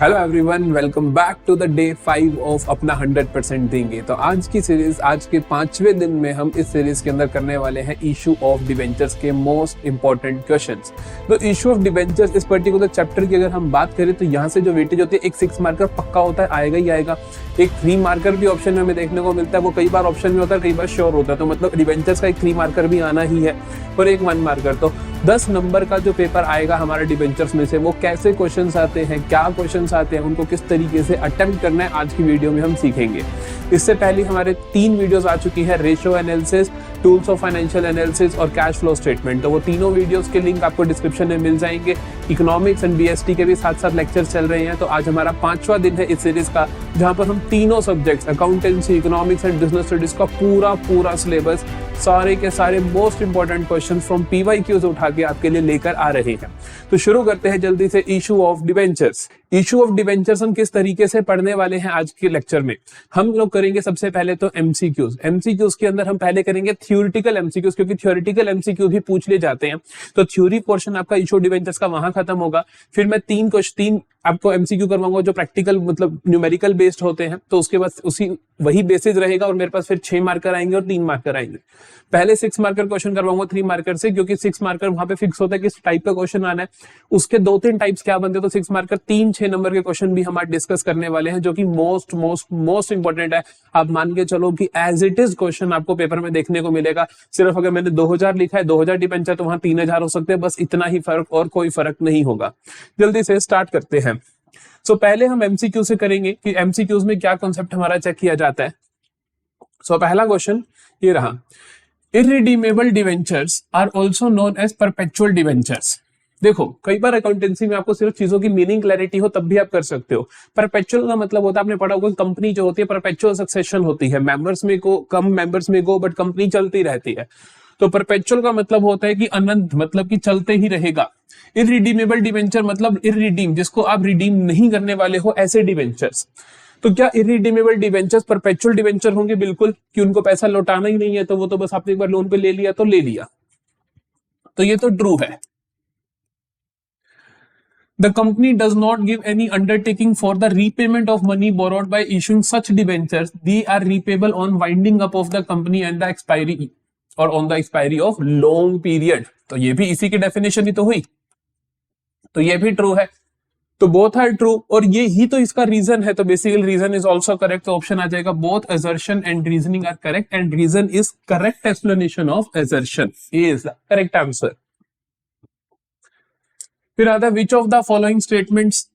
Hello everyone, welcome back to the day 5 of अपना 100% देंगे। तो आज की सीरीज, आज के 5वें दिन में हम इस सीरीज के अंदर करने वाले हैं इशू ऑफ डिबेंचर्स के मोस्ट इंपॉर्टेंट क्वेश्चंस। तो इशू ऑफ डिबेंचर्स इस पर्टिकुलर चैप्टर की अगर हम बात करें तो यहाँ से जो वेटेज होती है, एक 6 मार्कर पक्का होता है, आएगा ही आएगा। एक 3 मार्कर भी ऑप्शन में हमें देखने को मिलता है, वो कई बार ऑप्शन में होता है, कई बार श्योर होता है। तो मतलब डिबेंचर्स का एक 3 मार्कर भी आना ही है और एक 1 मार्कर। तो 10 नंबर का जो पेपर आएगा हमारा डिबेंचर्स में से, वो कैसे क्वेश्चंस आते हैं, क्या क्वेश्चंस आते हैं, उनको किस तरीके से अटेम्प्ट करना है, आज की वीडियो में हम सीखेंगे। इससे पहले हमारे 3 वीडियोस आ चुकी है, ratio analysis, tools of financial analysis और कैश फ्लो स्टेटमेंट। तो वो तीनों वीडियोस के लिंक आपको डिस्क्रिप्शन में मिल जाएंगे। इकोनॉमिक्स एंड बीएसटी के भी साथ साथ लेक्चर्स चल रहे हैं। तो आज हमारा 5वां दिन है इस सीरीज का, जहां पर हम तीनों subjects, accountancy, economics and business studies का पूरा सिलेबस, सारे के सारे most important question from PYQs उठा के आपके लिए लेकर आ रहे हैं। तो शुरू करते हैं जल्दी से issue of debentures. Issue of debentures हम किस तरीके से पढ़ने वाले हैं आज के लेक्चर में। हम लोग करेंगे सबसे पहले तो एमसीक्यूज। एमसीक्यूज के अंदर हम पहले करेंगे थ्योरेटिकल एमसीक्यूज, क्योंकि थ्योरेटिकल एमसीक्यू भी पूछ ले जाते हैं। तो थ्योरी पोर्शन आपका इशू ऑफ डिबेंचर्स का वहां खत्म होगा। फिर मैं 3 आपको एमसीक्यू करवाऊंगा जो प्रैक्टिकल मतलब न्यूमेरिकल बेस्ड होते हैं। तो उसके बाद वही बेसिस रहेगा और मेरे पास फिर 6 मार्कर आएंगे और 3 मार्कर आएंगे। पहले 6 मार्कर क्वेश्चन करवाऊंगा 3 मार्कर से, क्योंकि 6 मार्कर वहां पे फिक्स होता है किस टाइप का क्वेश्चन आना है। उसके 2-3 टाइप्स क्या बनते हैं, तो 6 मार्कर 3-6 नंबर के क्वेश्चन भी हम आज डिस्कस करने वाले हैं, जो कि मोस्ट इंपॉर्टेंट है। आप मान के चलो कि एज इट इज क्वेश्चन आपको पेपर में देखने को मिलेगा। सिर्फ अगर मैंने 2000 लिखा है, 2000 डिबेंचर, तो वहां 3000 हो सकते हैं, बस इतना ही फर्क और कोई फर्क नहीं होगा। जल्दी से स्टार्ट करते हैं। सो पहले हम एमसीक्यू से करेंगे कि एमसीक्यूज में क्या कॉन्सेप्ट हमारा चेक किया जाता है। सो पहला क्वेश्चन ये रहा, irredeemable debentures are also known as perpetual debentures. देखो, कई बार अकाउंटेंसी में आपको सिर्फ चीजों की मीनिंग क्लैरिटी हो तब भी आप कर सकते हो। परपेचुअल का मतलब होता है, आपने पढ़ा होगा, कंपनी जो होती है परपेचुअल सक्सेशन होती है, मेंबर्स में को कम मेंबर्स में गो, बट कंपनी चलती रहती है। तो परपेचुअल का मतलब होता है कि अनंत, मतलब कि चलते ही रहेगा। इररिडीमेबल डिवेंचर मतलब इररिडीम, जिसको आप रिडीम नहीं करने वाले हो, ऐसे डिवेंचर्स। तो क्या इररिडीमेबल डिवेंचर्स परपेचुअल डिवेंचर होंगे? बिल्कुल, कि उनको पैसा लौटाना ही नहीं है, तो वो तो बस आपने एक बार लोन पे ले लिया तो ले लिया। तो ये तो ट्रू है। The company does not give any undertaking for the repayment of money borrowed by issuing such debentures. They are repayable on winding up of the company and the expiry or on the expiry of long period. तो ये भी इसी की definition ही तो हुई, तो ये भी ट्रू है। तो बोथ आर ट्रू, और ये ही तो इसका रीजन है। तो basically reason is also correct, तो ऑप्शन आ जाएगा both assertion and reasoning are correct and reason is correct explanation of assertion is the correct answer. फिर आता है which of the following statements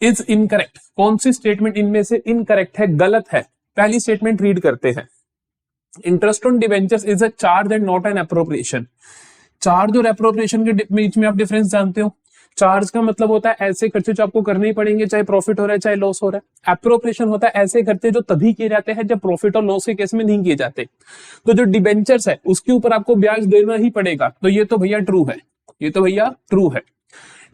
is incorrect. कौन सी स्टेटमेंट इनमें से इनकरेक्ट है, गलत है। पहली स्टेटमेंट रीड करते हैं, interest on debentures is a charge and not an appropriation. Charge और एप्रोप्रिएशन के बीच में आप डिफरेंस जानते हो। चार्ज का मतलब होता है ऐसे खर्चे जो आपको करने ही पड़ेंगे, चाहे प्रॉफिट हो रहा है चाहे लॉस हो रहा है। एप्रोप्रिएशन होता है ऐसे खर्चे जो तभी किए जाते हैं जब प्रॉफिट और लॉस के केस में नहीं किए जाते। तो जो डिबेंचर्स है उसके ऊपर आपको ब्याज देना ही पड़ेगा। तो ये तो भैया ट्रू है, ये तो भैया ट्रू है।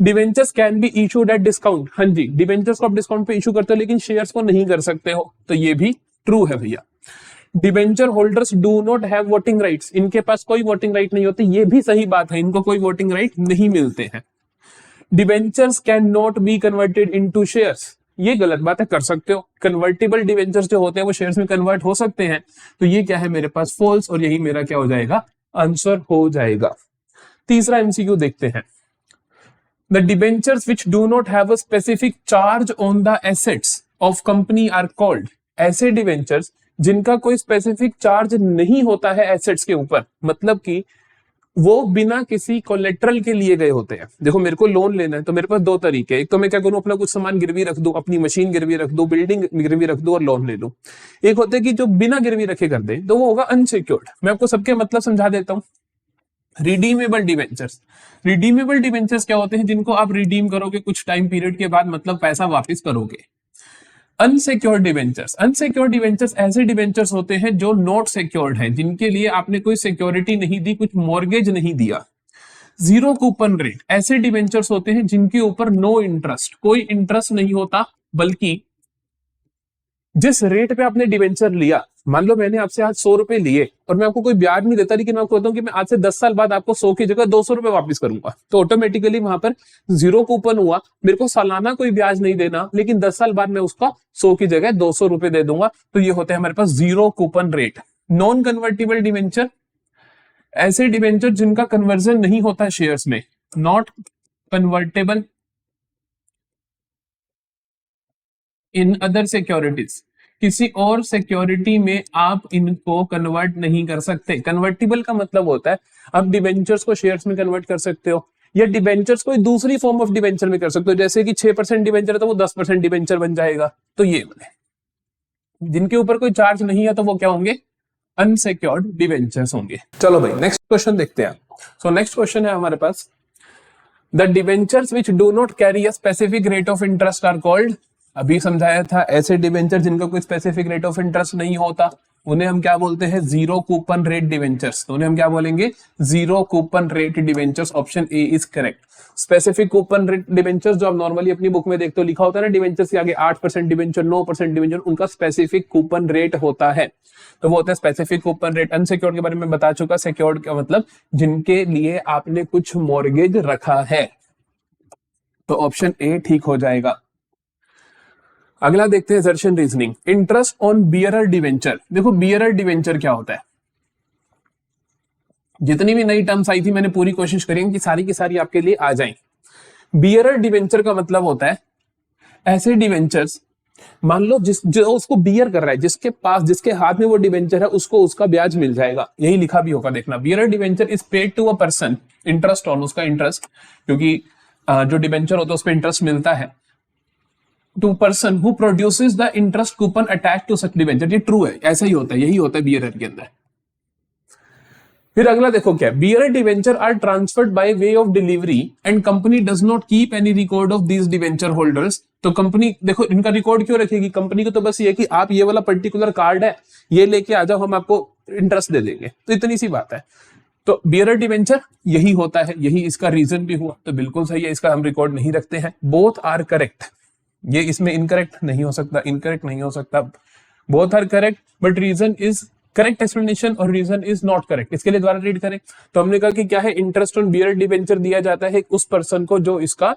Debentures can be issued at discount. हाँ जी, डिबेंचर्स को आप डिस्काउंट पे इशू करते हो, लेकिन शेयर्स को नहीं कर सकते हो। तो ये भी ट्रू है भैया। Debenture holders do not have voting rights. इनके पास कोई वोटिंग राइट नहीं होती, ये भी सही बात है, इनको कोई वोटिंग राइट नहीं मिलते हैं। Debentures can not be converted into shares. ये गलत बात है, कर सकते हो। कन्वर्टेबल डिबेंचर्स जो होते हैं वो शेयर्स में कन्वर्ट हो सकते हैं। तो ये क्या है मेरे पास, फॉल्स, और यही मेरा क्या हो जाएगा, आंसर हो जाएगा। तीसरा एमसीक्यू देखते हैं। The debentures which do not have a specific charge on the assets of company are called। ऐसे डिबेंचर्स जिनका कोई स्पेसिफिक चार्ज नहीं होता है एसेट्स के ऊपर, मतलब कि वो बिना किसी कोलेट्रल के लिए गए होते हैं। देखो, मेरे को लोन लेना है तो मेरे पास 2 तरीके, एक तो मैं क्या करूं, अपना कुछ सामान गिरवी रख दूं, अपनी मशीन गिरवी रख दूं, बिल्डिंग गिरवी रख दूं और लोन ले लूं। एक होता है कि जो बिना गिरवी रखे कर दे, तो वो होगा अनसिक्योर्ड। मैं आपको सबके मतलब समझा देता हूं। रिडीमेबल डिवेंचर्स, रिडीमेबल डिवेंचर्स क्या होते हैं, जिनको आप रिडीम करोगे कुछ टाइम पीरियड के बाद, मतलब पैसा वापस करोगे। अनसिक्योर्ड डिवेंचर्स, अनसिक्योर्ड डिवेंचर्स ऐसे डिवेंचर्स होते हैं जो नॉट सिक्योर्ड हैं, जिनके लिए आपने कोई सिक्योरिटी नहीं दी, कुछ मॉर्गेज नहीं दिया। जीरो कूपन रेट, ऐसे डिवेंचर्स होते हैं जिनके ऊपर नो इंटरेस्ट, कोई इंटरेस्ट नहीं होता, बल्कि जिस रेट पे आपने डिवेंचर लिया मान लो मैंने आपसे आज 100 रुपए लिए और मैं आपको कोई ब्याज नहीं देता, लेकिन मैं आपको कहता हूँ कि मैं आज से 10 साल बाद आपको 100 की जगह 200 रुपए वापस करूंगा, तो ऑटोमेटिकली वहां पर जीरो कूपन हुआ, मेरे को सालाना कोई ब्याज नहीं देना, लेकिन 10 साल बाद मैं उसका 100 की जगह 200 रुपए दे दूंगा। तो ये होते हैं हमारे पास zero coupon rate. Non convertible debenture, ऐसे डिवेंचर जिनका कन्वर्जन नहीं होता शेयर्स में, not convertible in other securities, किसी और सिक्योरिटी में आप इनको कन्वर्ट नहीं कर सकते। कन्वर्टिबल का मतलब होता है आप डिवेंचर्स को शेयर्स में कन्वर्ट कर सकते हो, या डिवेंचर्स कोई दूसरी फॉर्म ऑफ डिवेंचर में कर सकते हो, जैसे कि 6% डिवेंचर है तो वो 10% डिवेंचर बन जाएगा। तो ये जिनके ऊपर कोई चार्ज नहीं है तो वो क्या होंगे, अनसिक्योर्ड डिवेंचर्स होंगे। चलो भाई नेक्स्ट क्वेश्चन देखते हैं। सो नेक्स्ट क्वेश्चन है हमारे पास, the debentures which do not carry a specific rate of interest are called. अभी समझाया था ऐसे डिवेंचर जिनका कोई स्पेसिफिक रेट ऑफ इंटरेस्ट नहीं होता उन्हें हम क्या बोलते हैं, जीरो कूपन रेट डिवेंचर्स। तो उन्हें हम क्या बोलेंगे, zero coupon rate debentures. Option A is correct. Specific coupon rate debentures जो आप नॉर्मली अपनी बुक में देखते हो लिखा होता है ना, डिवेंचर्स के आगे 8% डिवेंचर, 9% डिवेंचर, उनका स्पेसिफिक कूपन रेट होता है, तो वो होता है स्पेसिफिक कूपन रेट। अनसिक्योर्ड के बारे में बता चुका, सिक्योर्ड का मतलब जिनके लिए आपने कुछ मॉर्गेज रखा है, तो ऑप्शन ए ठीक हो जाएगा। अगला देखते हैं assertion reasoning. Interest on bearer debenture. देखो बियरर डिवेंचर क्या होता है, जितनी भी नई टर्म्स आई थी मैंने पूरी कोशिश करी कि सारी की सारी आपके लिए आ जाएं। बियरर डिवेंचर का मतलब होता है ऐसे डिवेंचर्स, मान लो जो उसको बियर कर रहा है, जिसके पास जिसके हाथ में वो डिवेंचर है उसको उसका ब्याज मिल जाएगा, यही लिखा भी होगा देखना। Bearer debenture is paid to a person, interest on, उसका इंटरेस्ट, क्योंकि जो डिवेंचर होता है उस पर इंटरेस्ट मिलता है, to person who produces the interest coupon attach to such debenture. ये ट्रू है, ऐसा ही होता है, यही होता है बियरर के अंदर। फिर अगला देखो क्या, bearer debenture are transferred by way of delivery and company does not keep any record of these debenture holders. तो कंपनी देखो इनका रिकॉर्ड क्यों रखेगी, कंपनी को तो बस ये कि आप ये वाला पर्टिकुलर कार्ड है ये लेके आ जाओ, हम आपको इंटरेस्ट दे देंगे, तो इतनी सी बात है। तो बियरर डिवेंचर यही होता है, यही इसका रीजन भी हुआ, तो बिल्कुल सही है, इसका हम रिकॉर्ड नहीं रखते हैं। बोथ आर करेक्ट, ये इसमें इनकरेक्ट नहीं हो सकता, इनकरेक्ट नहीं हो सकता, both are correct, but reason is correct explanation और रीजन इज नॉट करेक्ट। इसके लिए दोबारा रीड करें तो हमने कहा कि क्या है, इंटरेस्ट ऑन बियरर डिवेंचर दिया जाता है उस पर्सन को जो इसका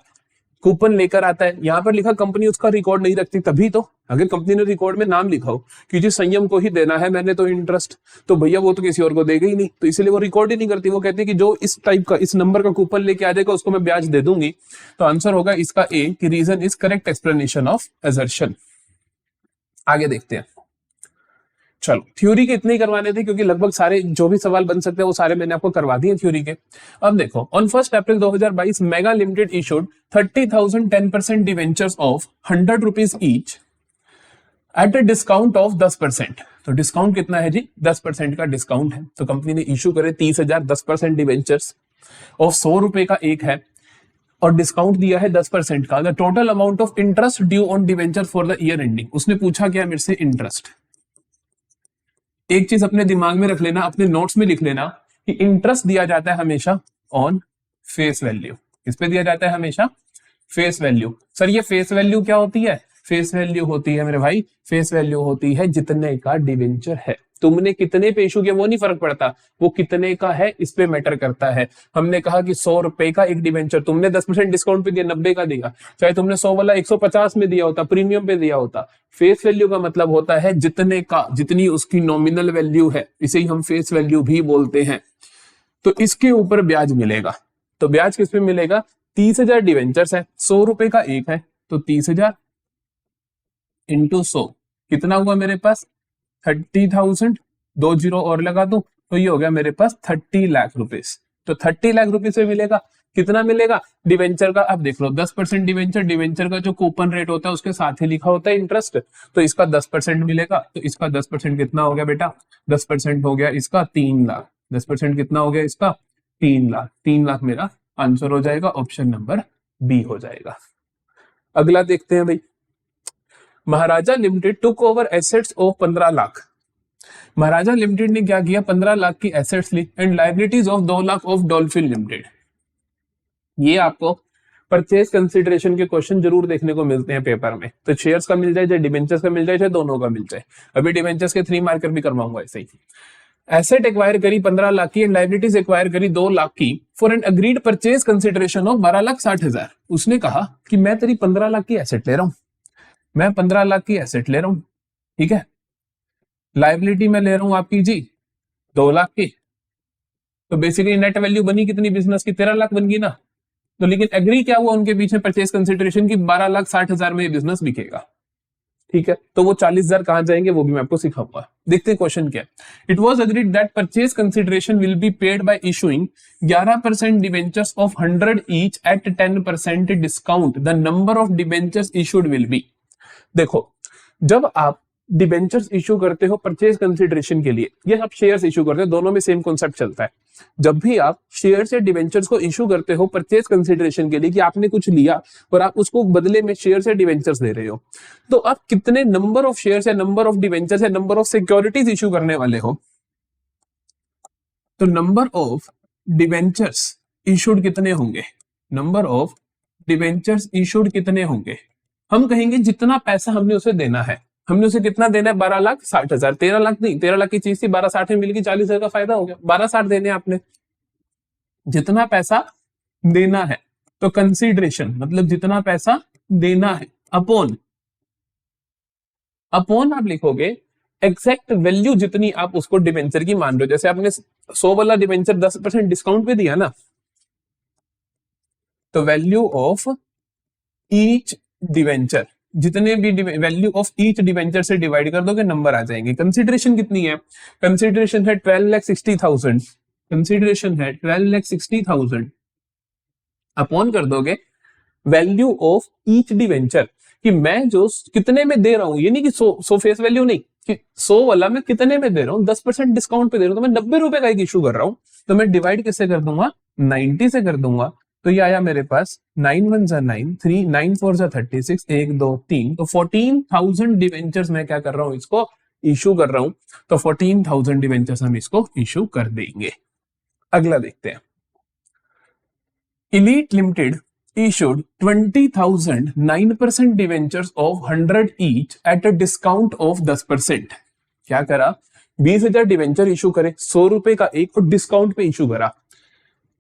कूपन लेकर आता है। यहां पर लिखा कंपनी उसका रिकॉर्ड नहीं रखती, तभी तो अगर कंपनी ने रिकॉर्ड में नाम लिखा हो कि जी संयम को ही देना है मैंने तो इंटरेस्ट, तो भैया वो तो किसी और को देगा ही नहीं, तो इसलिए वो रिकॉर्ड ही नहीं करती। वो कहती है कि जो इस टाइप का इस नंबर का कूपन लेके आ जाएगा उसको मैं ब्याज दे दूंगी। तो आंसर होगा इसका ए कि reason is correct explanation of assertion. आगे देखते हैं। चलो थ्योरी के इतने ही करवाने थे क्योंकि लगभग सारे जो भी सवाल बन सकते हैं वो सारे मैंने आपको करवा दिए थ्योरी के। अब देखो, on 1 April 2022 mega limited issued 30,000 10% debentures of 100 rupees each at a discount of 10%। तो डिस्काउंट कितना है जी, 10% का डिस्काउंट है। तो कंपनी ने इशू करे 30,000 10% डिवेंचर्स ऑफ 100 रुपए का एक है और डिस्काउंट दिया है 10% का। The total amount of interest due on debenture for the year ending. उसने पूछा क्या मेरे से, इंटरेस्ट। एक चीज अपने दिमाग में रख लेना, अपने नोट्स में लिख लेना कि इंटरेस्ट दिया जाता है हमेशा ऑन फेस वैल्यू। किस पे दिया जाता है, हमेशा फेस वैल्यू। सर ये फेस वैल्यू क्या होती है, फेस वैल्यू होती है मेरे भाई, फेस वैल्यू होती है जितने का डिवेंचर है। तुमने कितने पे इशू किया वो नहीं फर्क पड़ता, वो कितने का है इस पे मैटर करता है। हमने कहा कि 100 रुपए का एक डिवेंचर, तुमने 10% डिस्काउंट पे दिया, 90 का दिया, चाहे तुमने 100 वाला 150 में दिया होता, प्रीमियम पे दिया होता। फेस वैल्यू का मतलब होता है जितने का, जितनी उसकी नॉमिनल वैल्यू है, इसे ही हम फेस वैल्यू भी बोलते हैं। तो इसके ऊपर ब्याज मिलेगा। तो ब्याज किस पे मिलेगा, 30,000 डिवेंचर्स है, 100 रुपए का एक है, तो 30,000 इंटू 100 कितना हुआ मेरे पास, 30,000, 2 जीरो और लगा दूं तो ये हो गया मेरे पास 30 लाख रुपीस। तो 30 लाख रुपीस में मिलेगा, कितना मिलेगा डिवेंचर का, अब देख लो 10% डिवेंचर, डिवेंचर का जो कूपन रेट होता है उसके साथ ही लिखा होता है इंटरेस्ट, तो इसका 10% मिलेगा। तो इसका 10% कितना हो गया बेटा, 10% हो गया इसका 3 लाख। 10% कितना हो गया इसका, 3 लाख। 3 लाख मेरा आंसर हो जाएगा, ऑप्शन नंबर बी हो जाएगा। अगला देखते हैं भाई, Maharaja limited took over assets of 15 lakh. Maharaja limited ने क्या किया, 15 लाख की एसेट्स ली and liabilities of 2 lakh of Dolphin limited. ये आपको परचेज कंसिडरेशन के क्वेश्चन जरूर देखने को मिलते हैं पेपर में, तो शेयर्स का मिल जाए चाहे डिबेंचर्स का मिल जाए चाहे दोनों का मिल जाए। अभी डिबेंचर्स के 3 मार्कर भी करवाऊंगा ऐसे ही। एसेट एक्वायर करी 15 लाख की एंड लाइबिलिटीज एक्वायर करी 2 लाख की for an agreed purchase consideration of 12,60,000। उसने कहा कि मैं तेरी 15 लाख की एसेट ले रहा हूं, मैं 15 लाख की एसेट ले रहा हूं, ठीक है, लाइबिलिटी में ले रहा हूं आपकी जी 2 लाख की, तो बेसिकली नेट वैल्यू बनी कितनी बिजनेस की, 13 लाख बन गई ना। तो लेकिन एग्री क्या हुआ उनके बीच में परचेज कंसिडरेशन की 12,60,000 में ये बिजनेस बिकेगा, ठीक है। तो वो 40,000 कहां जाएंगे वो भी मैं आपको सिखाऊंगा। देखते हैं क्वेश्चन क्या है। It was agreed that purchase consideration will be paid by issuing 11% debentures of 100 each eight 10% discount, the number of debentures issued will be. देखो, जब आप डिबेंचर्स इशू करते हो परचेज कंसिडरेशन के लिए, ये आप शेयर्स इशू करते हो, दोनों में सेम कॉन्सेप्ट चलता है। जब भी आप शेयर्स या डिबेंचर्स को इशू करते हो परचेज कंसिडरेशन के लिए कि आपने कुछ लिया और आप उसको बदले में शेयर्स या डिबेंचर्स दे रहे हो, तो आप कितने नंबर ऑफ शेयर्स या नंबर ऑफ डिबेंचर्स या नंबर ऑफ सिक्योरिटीज इशू करने वाले हो, तो नंबर ऑफ डिबेंचर्स इशूड कितने होंगे, नंबर ऑफ डिबेंचर्स इशूड कितने होंगे, हम कहेंगे जितना पैसा हमने उसे देना है। हमने उसे कितना देना है, 12,60,000, 13 लाख नहीं, 13 लाख की चीज थी, 12,60 में मिल गई, 40,000 का फायदा हो गया, 12,60 देने आपने, जितना पैसा देना है। तो कंसीडरेशन मतलब जितना पैसा देना है अपॉन आप लिखोगे एग्जैक्ट वैल्यू जितनी आप उसको डिबेंचर की मान रहे हो। जैसे आपने 100 वाला डिबेंचर 10% डिस्काउंट पे दिया ना, तो वैल्यू ऑफ ईच डिबेंचर, जितने भी वैल्यू ऑफ ईच डिबेंचर से डिवाइड कर दोगे नंबर आ जाएंगे। कंसीडरेशन कितनी है, कंसीडरेशन है 12,60,000, कंसीडरेशन है 12,60,000 अपॉन कर दोगे वैल्यू ऑफ ईच डिवेंचर, कि मैं जो कितने में दे रहा हूं, ये नहीं कि 100 फेस वैल्यू नहीं, कि 100 वाला मैं कितने में दे रहा हूं, 10% डिस्काउंट पे दे रहा हूं, तो मैं 90 रुपए का एक इशू कर रहा हूं, तो मैं डिवाइड किससे कर दूंगा, 90 से कर दूंगा। तो ये आया मेरे पास 9 1 जा 9, 3 9 4 जा 36, 1 2 3, तो 14,000 डिवेंचर्स मैं क्या कर रहा हूं, इसको इशू कर रहा हूं। तो 14,000 डिवेंचर्स हम इसको इशू कर देंगे। अगला देखते हैं। Elite limited issued 20,000 9% debentures of 100 each at a discount of 10%। क्या करा, 20,000 डिवेंचर इशू करे, 100 रुपए का एक, और डिस्काउंट पे इशू करा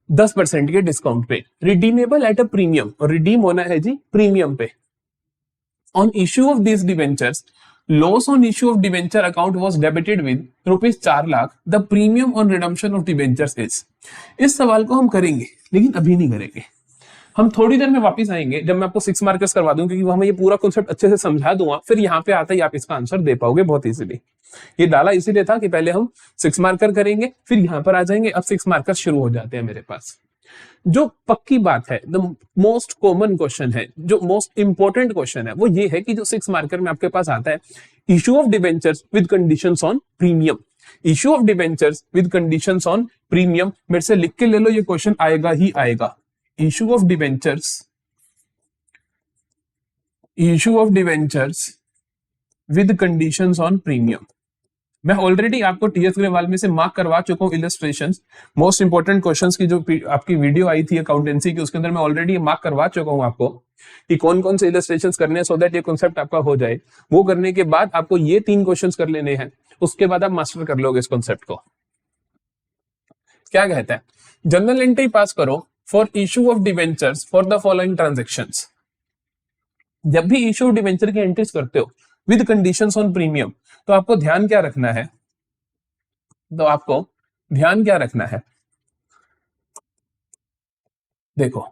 10% के डिस्काउंट पे, रिडीमेबल एट अ प्रीमियम, और रिडीम होना है जी प्रीमियम पे। On issue of this debentures loss on issue of debenture account was debited with ₹4 lakh, the premium on redemption of debentures is. इस सवाल को हम करेंगे लेकिन अभी नहीं करेंगे, हम थोड़ी देर में वापस आएंगे जब मैं आपको 6 मार्कर्स करवा दूं, क्योंकि हमें ये पूरा कॉन्सेप्ट अच्छे से समझा दूंगा, फिर यहाँ पे आता ही आप इसका आंसर दे पाओगे बहुत इजीली। ये डाला इसीलिए था कि पहले हम 6 मार्कर करेंगे फिर यहाँ पर आ जाएंगे। अब 6 मार्कर शुरू हो जाते हैं मेरे पास। जो पक्की बात है, द मोस्ट कॉमन क्वेश्चन है, जो मोस्ट इंपॉर्टेंट क्वेश्चन है, वो ये है कि जो 6 मार्कर में आपके पास आता है, issue of debentures with conditions on premium, issue of debentures with conditions on premium. मेरे से लिख के ले लो, ये क्वेश्चन आएगा ही आएगा। issue of debentures with conditions on premium। मैं ऑलरेडी आपको टीएस ग्रेवाल में से मार्क करवा चुका हूं इलस्ट्रेशंस, मोस्ट इंपोर्टेंट क्वेश्चंस की जो आपकी वीडियो आई थी अकाउंटेंसी की, उसके अंदर मैं ऑलरेडी मार्क करवा चुका हूं आपको कि कौन कौन से इलस्ट्रेशंस करने हैं, सो दैट ये कॉन्सेप्ट आपका हो जाए। वो करने के बाद आपको ये 3 क्वेश्चंस कर लेने हैं, उसके बाद आप मास्टर कर लोगे इस कॉन्सेप्ट को। क्या कहता है, जनरल एंट्री पास करो for issue of debentures for the following transactions. जब भी इशू ऑफ डिवेंचर की एंट्रीज करते हो विद कंडीशंस ऑन प्रीमियम, तो आपको ध्यान क्या रखना है, देखो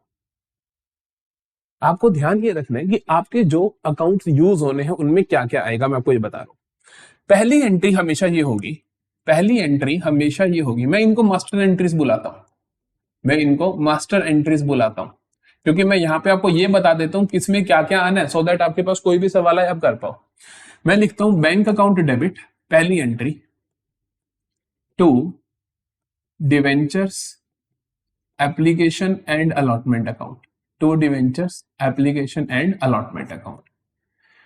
आपको ध्यान ये रखना है कि आपके जो अकाउंट्स यूज होने हैं उनमें क्या क्या आएगा। मैं आपको ये बता रहा हूं, पहली एंट्री हमेशा ये होगी, मैं इनको मास्टर एंट्रीज बुलाता हूं, क्योंकि मैं यहां पे आपको ये बता देता हूं किसमें क्या क्या आना है, सो दैट आपके पास कोई भी सवाल है आप कर पाओ। मैं लिखता हूं बैंक अकाउंट डेबिट, पहली entry, to debentures application and allotment account,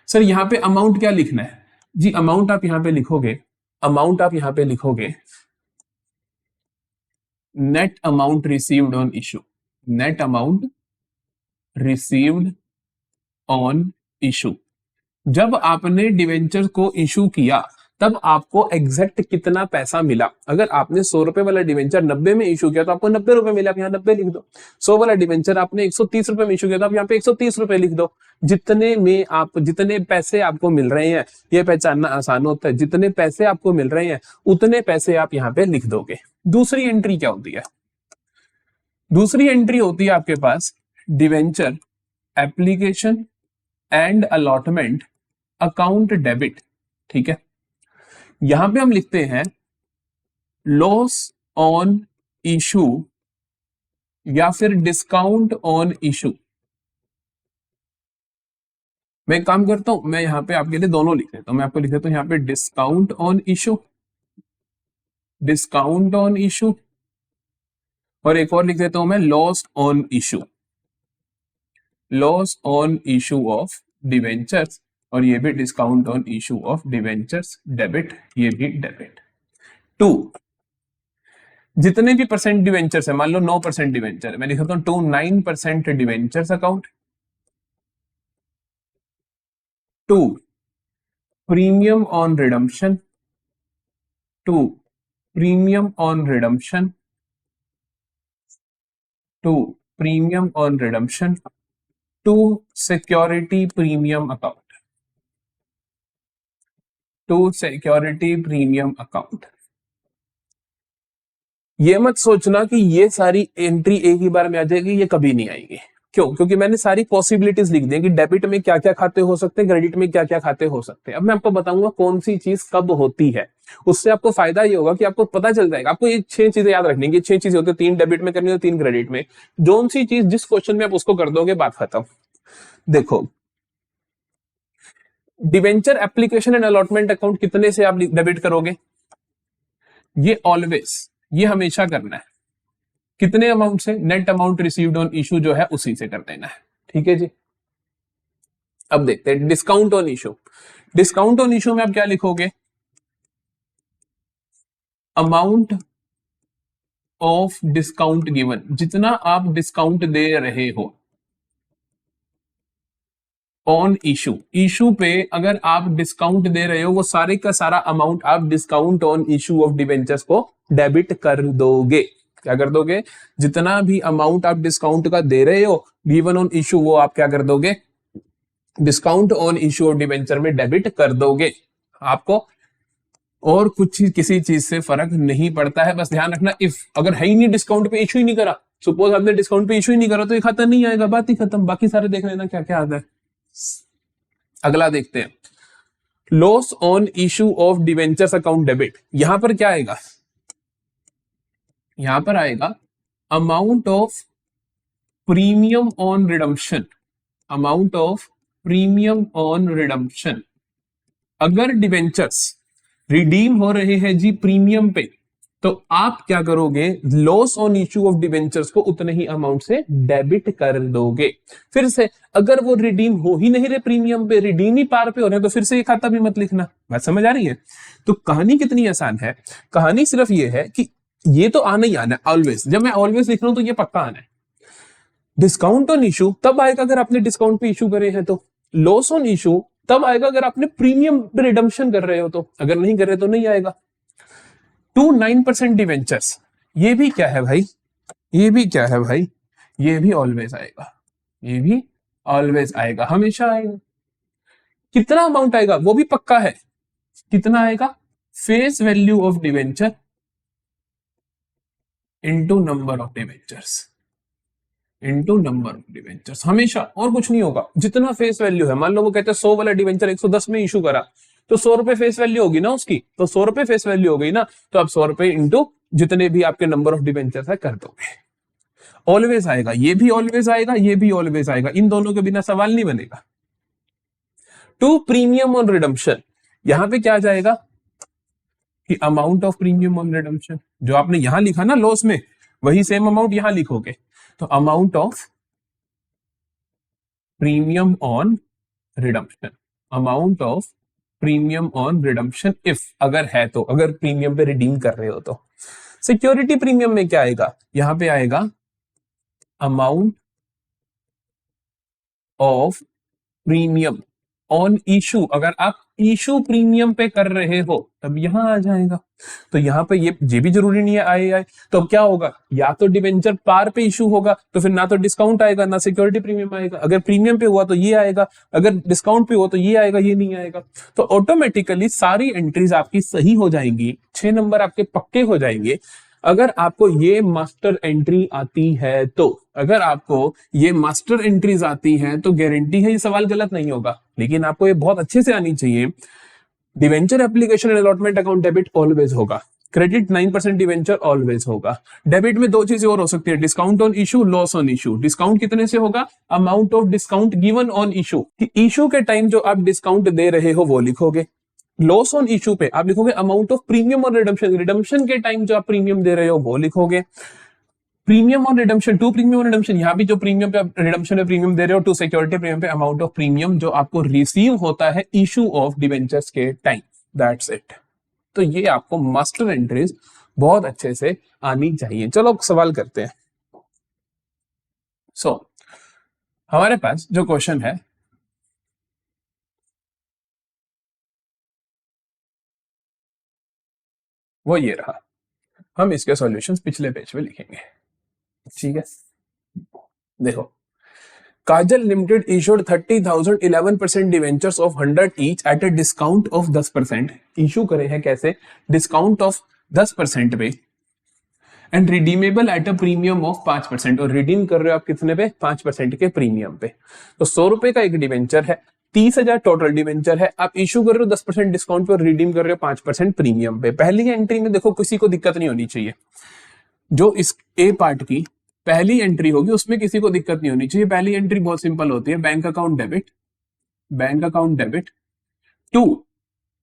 sir यहां पे अमाउंट क्या लिखना है जी, अमाउंट आप यहां पे लिखोगे net amount received on issue, net amount received on issue. जब आपने डिवेंचर को इशू किया तब आपको एग्जैक्ट कितना पैसा मिला। अगर आपने 100 रुपए वाला डिवेंचर 90 में इशू किया तो आपको 90 रुपए मिले, आप यहाँ 90 लिख दो। 100 वाला डिवेंचर आपने 130 रुपए में इशू किया तो आप यहाँ पे 130 रुपए लिख दो। जितने पैसे आपको मिल रहे हैं, ये पहचानना आसान होता है, जितने पैसे आपको मिल रहे हैं उतने पैसे आप यहाँ पे लिख दोगे। दूसरी एंट्री क्या होती है? दूसरी एंट्री होती है आपके पास debenture application and allotment account debit. ठीक है, यहां पे हम लिखते हैं लॉस ऑन इशू या फिर डिस्काउंट ऑन इशू। मैं एक काम करता हूं, मैं यहां पे आपके लिए दोनों लिख देता हूं। मैं आपको लिख देता हूं यहां पे discount on issue, discount on issue, और एक और लिख देता हूं मैं loss on issue, loss on issue of debentures, और ये भी discount on issue of debentures debit, ये भी डेबिट। 2, जितने भी परसेंट डिवेंचर्स है, मान लो 9% डिवेंचर है, मैं लिखता हूं 2 9% debentures account. 2 premium on redemption, 2 premium on redemption, 2 premium on redemption, 2 security premium account, 2 security premium account. ये मत सोचना कि ये सारी एंट्री एक ही बार में आ जाएगी, ये कभी नहीं आएगी। क्यों? क्योंकि मैंने सारी पॉसिबिलिटीज लिख दी कि डेबिट में क्या क्या खाते हो सकते हैं, क्रेडिट में क्या क्या खाते हो सकते हैं। अब मैं आपको बताऊंगा कौन सी चीज कब होती है। उससे आपको फायदा ये होगा कि आपको पता चल जाएगा। आपको ये 6 चीजें याद रखनी है, 6 चीजें होती है, 3 डेबिट में करनी है, 3 क्रेडिट में। जो सी चीज जिस क्वेश्चन में आप उसको कर दोगे, बात खत्म। देखो, debenture application and allotment account कितने से आप डेबिट करोगे? ये ऑलवेज, ये हमेशा करना है। कितने अमाउंट से? Net amount received on issue जो है उसी से कर देना है। ठीक है जी। अब देखते हैं discount on issue. Discount on issue में आप क्या लिखोगे? अमाउंट ऑफ डिस्काउंट गिवन, जितना आप डिस्काउंट दे रहे हो ऑन इशू। इशू पे अगर आप डिस्काउंट दे रहे हो, वो सारे का सारा अमाउंट आप discount on issue of debentures को डेबिट कर दोगे। क्या कर दोगे? जितना भी अमाउंट आप डिस्काउंट का दे रहे हो गिवन ऑन इशू, वो आप क्या कर दोगे? Discount on issue of debenture में डेबिट कर दोगे। आपको और कुछ किसी चीज से फर्क नहीं पड़ता है। बस ध्यान रखना, इफ अगर है ही नहीं, डिस्काउंट पे इशू ही नहीं करा, सपोज आपने डिस्काउंट पे इशू ही नहीं करा, तो ये खाता नहीं आएगा, बात ही खत्म। बाकी सारे देख लेना क्या क्या आता है। अगला देखते हैं, loss on issue of debentures account debit. यहां पर क्या आएगा? यहां पर आएगा amount of premium on redemption, amount of premium on redemption. अगर डिवेंचर्स रिडीम हो रहे हैं जी प्रीमियम पे, तो आप क्या करोगे? Loss on issue of debentures को उतने ही अमाउंट से डेबिट कर दोगे। फिर से, अगर वो रिडीम हो ही नहीं रहे प्रीमियम पे, रिडीम ही पार पे हो रहे हैं, तो फिर से ये खाता भी मत लिखना। बात समझ आ रही है? तो कहानी कितनी आसान है। कहानी सिर्फ ये है कि ये तो आना ही आना है ऑलवेज। जब मैं ऑलवेज लिख रहा हूं तो ये पक्का आना है। डिस्काउंट ऑन इशू तब आएगा अगर आपने डिस्काउंट पे इशू करे हैं तो। लॉस ऑन इशू तब आएगा अगर आपने प्रीमियम पे रिडम्पशन कर रहे हो तो। अगर नहीं कर रहे तो नहीं आएगा। 2 9% डिवेंचर्स, ये भी क्या है भाई? ये भी क्या है भाई? ये भी ऑलवेज आएगा, ये भी ऑलवेज आएगा, हमेशा आएगा। कितना अमाउंट आएगा वो भी पक्का है। कितना आएगा? Face value of debenture into number of debentures, into number of debentures, हमेशा। और कुछ नहीं होगा। जितना फेस वैल्यू है, मान लो वो कहते हैं 100 वाला डिवेंचर 110 में इशू करा, तो 100 रुपए फेस वैल्यू होगी ना उसकी, तो 100 रुपए फेस वैल्यू हो गई ना, तो आप 100 रुपए इंटू जितने भी आपके नंबर ऑफ डिवेंचर्स है कर दोगे। ऑलवेज आएगा, ये भी ऑलवेज आएगा, ये भी ऑलवेज आएगा, इन दोनों के बिना सवाल नहीं बनेगा। 2 प्रीमियम ऑन रिडम्पशन, यहां पे क्या आ जाएगा कि amount of premium on redemption, जो आपने यहां लिखा ना लॉस में, वही सेम अमाउंट यहां लिखोगे। तो amount of premium on redemption, amount of premium on redemption if, अगर है तो, अगर प्रीमियम पे रिडीम कर रहे हो तो। सिक्योरिटी प्रीमियम में क्या आएगा? यहां पे आएगा amount of premium on issue, अगर आप इशू प्रीमियम पे कर रहे हो तब यहां आ जाएगा। तो यहाँ पे ये भी जरूरी नहीं है आए, तो अब क्या होगा, या तो डिवेंचर पार पे इशू होगा तो फिर ना तो डिस्काउंट आएगा ना सिक्योरिटी प्रीमियम आएगा, अगर प्रीमियम पे हुआ तो ये आएगा, अगर डिस्काउंट पे हुआ तो ये आएगा, ये नहीं आएगा। तो ऑटोमेटिकली सारी एंट्रीज आपकी सही हो जाएंगी, 6 नंबर आपके पक्के हो जाएंगे अगर आपको ये मास्टर एंट्री आती है। तो अगर आपको ये मास्टर एंट्रीज आती हैं तो गारंटी है ये सवाल गलत नहीं होगा, लेकिन आपको ये बहुत अच्छे से आनी चाहिए। Debenture application and allotment account debit always होगा, क्रेडिट 9% डिवेंचर ऑलवेज होगा। डेबिट में दो चीजें और हो सकती है, discount on issue, loss on issue. Discount कितने से होगा, amount of discount given on issue, issue के टाइम जो आप डिस्काउंट दे रहे हो वो लिखोगे। लॉस ऑन इशू पे आप लिखोगे अमाउंट ऑफ प्रीमियम और रिडम्पशन, रिडम्पशन के टाइम जो आप प्रीमियम दे रहे हो वो लिखोगे। प्रीमियम और रिडम्पशन, टू प्रीमियम और रिडम्पशन, यहाँ भी जो प्रीमियम पे रिडम्पशन पे प्रीमियम दे रहे हो, टू सिक्योरिटी प्रीमियम पे अमाउंट ऑफ प्रीमियम जो आपको रिसीव होता है इशू ऑफ डिवेंचर्स के टाइम, दैट्स इट। तो ये आपको मास्टर एंट्रीज बहुत अच्छे से आनी चाहिए। चलो सवाल करते हैं। सो हमारे पास जो क्वेश्चन है वो ये रहा, हम इसके सॉल्यूशंस पिछले पेज पे लिखेंगे, ठीक है। देखो, Kajal limited issued 30,000 11% debentures of 100 each at a discount of 10%। Issue करे हैं कैसे, डिस्काउंट ऑफ 10% पे, and redeemable at a premium of 5%, और रिडीम कर रहे हो आप कितने पे, 5% के प्रीमियम पे। तो 100 रुपए का एक डिवेंचर है, 30,000 टोटल डिवेंचर है, आप इशू कर रहे हो 10% डिस्काउंट पे और रिडीम कर रहे हो 5% प्रीमियम पे। पहली एंट्री में देखो किसी को दिक्कत नहीं होनी चाहिए, जो इस ए पार्ट की पहली एंट्री होगी उसमें किसी को दिक्कत नहीं होनी चाहिए। पहली एंट्री बहुत सिंपल होती है, bank account debit, bank account debit to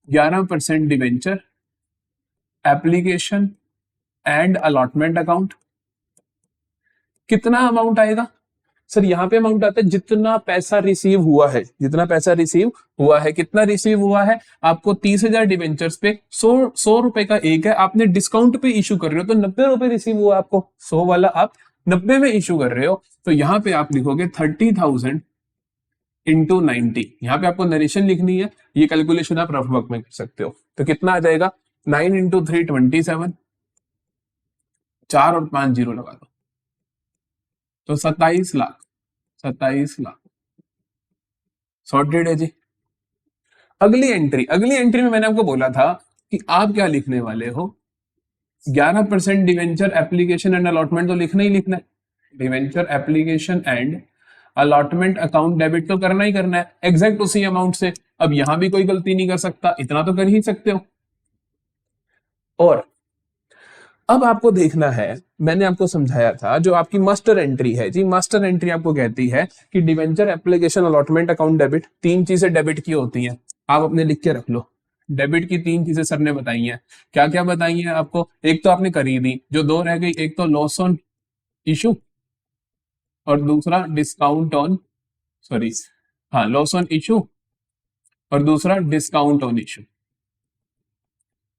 11% debenture application and allotment account. कितना अमाउंट आएगा सर, यहां पे अमाउंट आता है जितना पैसा रिसीव हुआ है, जितना पैसा रिसीव हुआ है। कितना रिसीव हुआ है, आपको 30,000 डिवेंचर्स पे 100 रुपए का एक है, आपने डिस्काउंट पे इशू कर रहे हो तो 90 रुपए रिसीव हुआ आपको, 100 वाला आप 90 में इशू कर रहे हो। तो यहां पे आप लिखोगे 30,000 इंटू 90, यहां पे आपको नरेशन लिखनी है, ये कैलकुलेशन आप रफ वर्क में कर सकते हो। तो कितना आ जाएगा, 9 इंटू 3 27, 4 और 5 जीरो लगा दो, तो 27 लाख, 27 लाख सॉर्टेड है जी। अगली एंट्री में मैंने आपको बोला था कि आप क्या लिखने वाले हो, 11% डिवेंचर एप्लीकेशन एंड अलॉटमेंट तो लिखना ही लिखना है, debenture application and allotment account debit तो करना ही करना है एग्जैक्ट उसी अमाउंट से। अब यहां भी कोई गलती नहीं कर सकता, इतना तो कर ही सकते हो। और अब आपको देखना है, मैंने आपको समझाया था जो आपकी मास्टर एंट्री है जी, मास्टर एंट्री आपको कहती है कि debenture application allotment account debit, 3 चीजें डेबिट की होती हैं, आप अपने लिख के रख लो। डेबिट की 3 चीजें सर ने बताई हैं, क्या क्या बताई हैं आपको, एक तो आपने करी दी, जो 2 रह गई, एक तो लॉस ऑन इशू और दूसरा डिस्काउंट ऑन, सॉरी हाँ लॉस ऑन इशू और दूसरा डिस्काउंट ऑन इशू।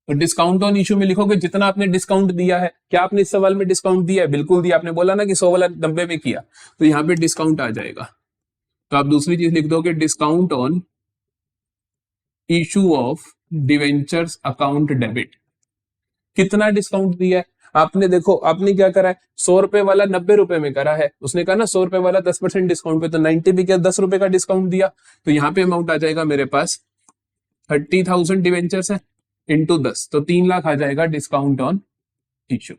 तो डिस्काउंट ऑन इशू में लिखोगे जितना आपने डिस्काउंट दिया है। क्या आपने इस सवाल में डिस्काउंट दिया है, बिल्कुल दिया, आपने बोला ना कि 100 वाला 90 में किया, तो यहाँ पे डिस्काउंट आ जाएगा। तो आप दूसरी चीज लिख दोगे discount on issue of debentures account debit. कितना डिस्काउंट दिया है आपने, देखो आपने क्या करा है, 100 रुपए वाला 90 रुपए में करा है, उसने कहा ना 100 रुपए वाला 10% डिस्काउंट पे, तो 90 भी क्या 10 रुपए का डिस्काउंट दिया। तो यहाँ पे अमाउंट आ जाएगा मेरे पास 30,000 डिवेंचर्स है इंटू 10, तो 3 लाख आ जाएगा डिस्काउंट ऑन इशू।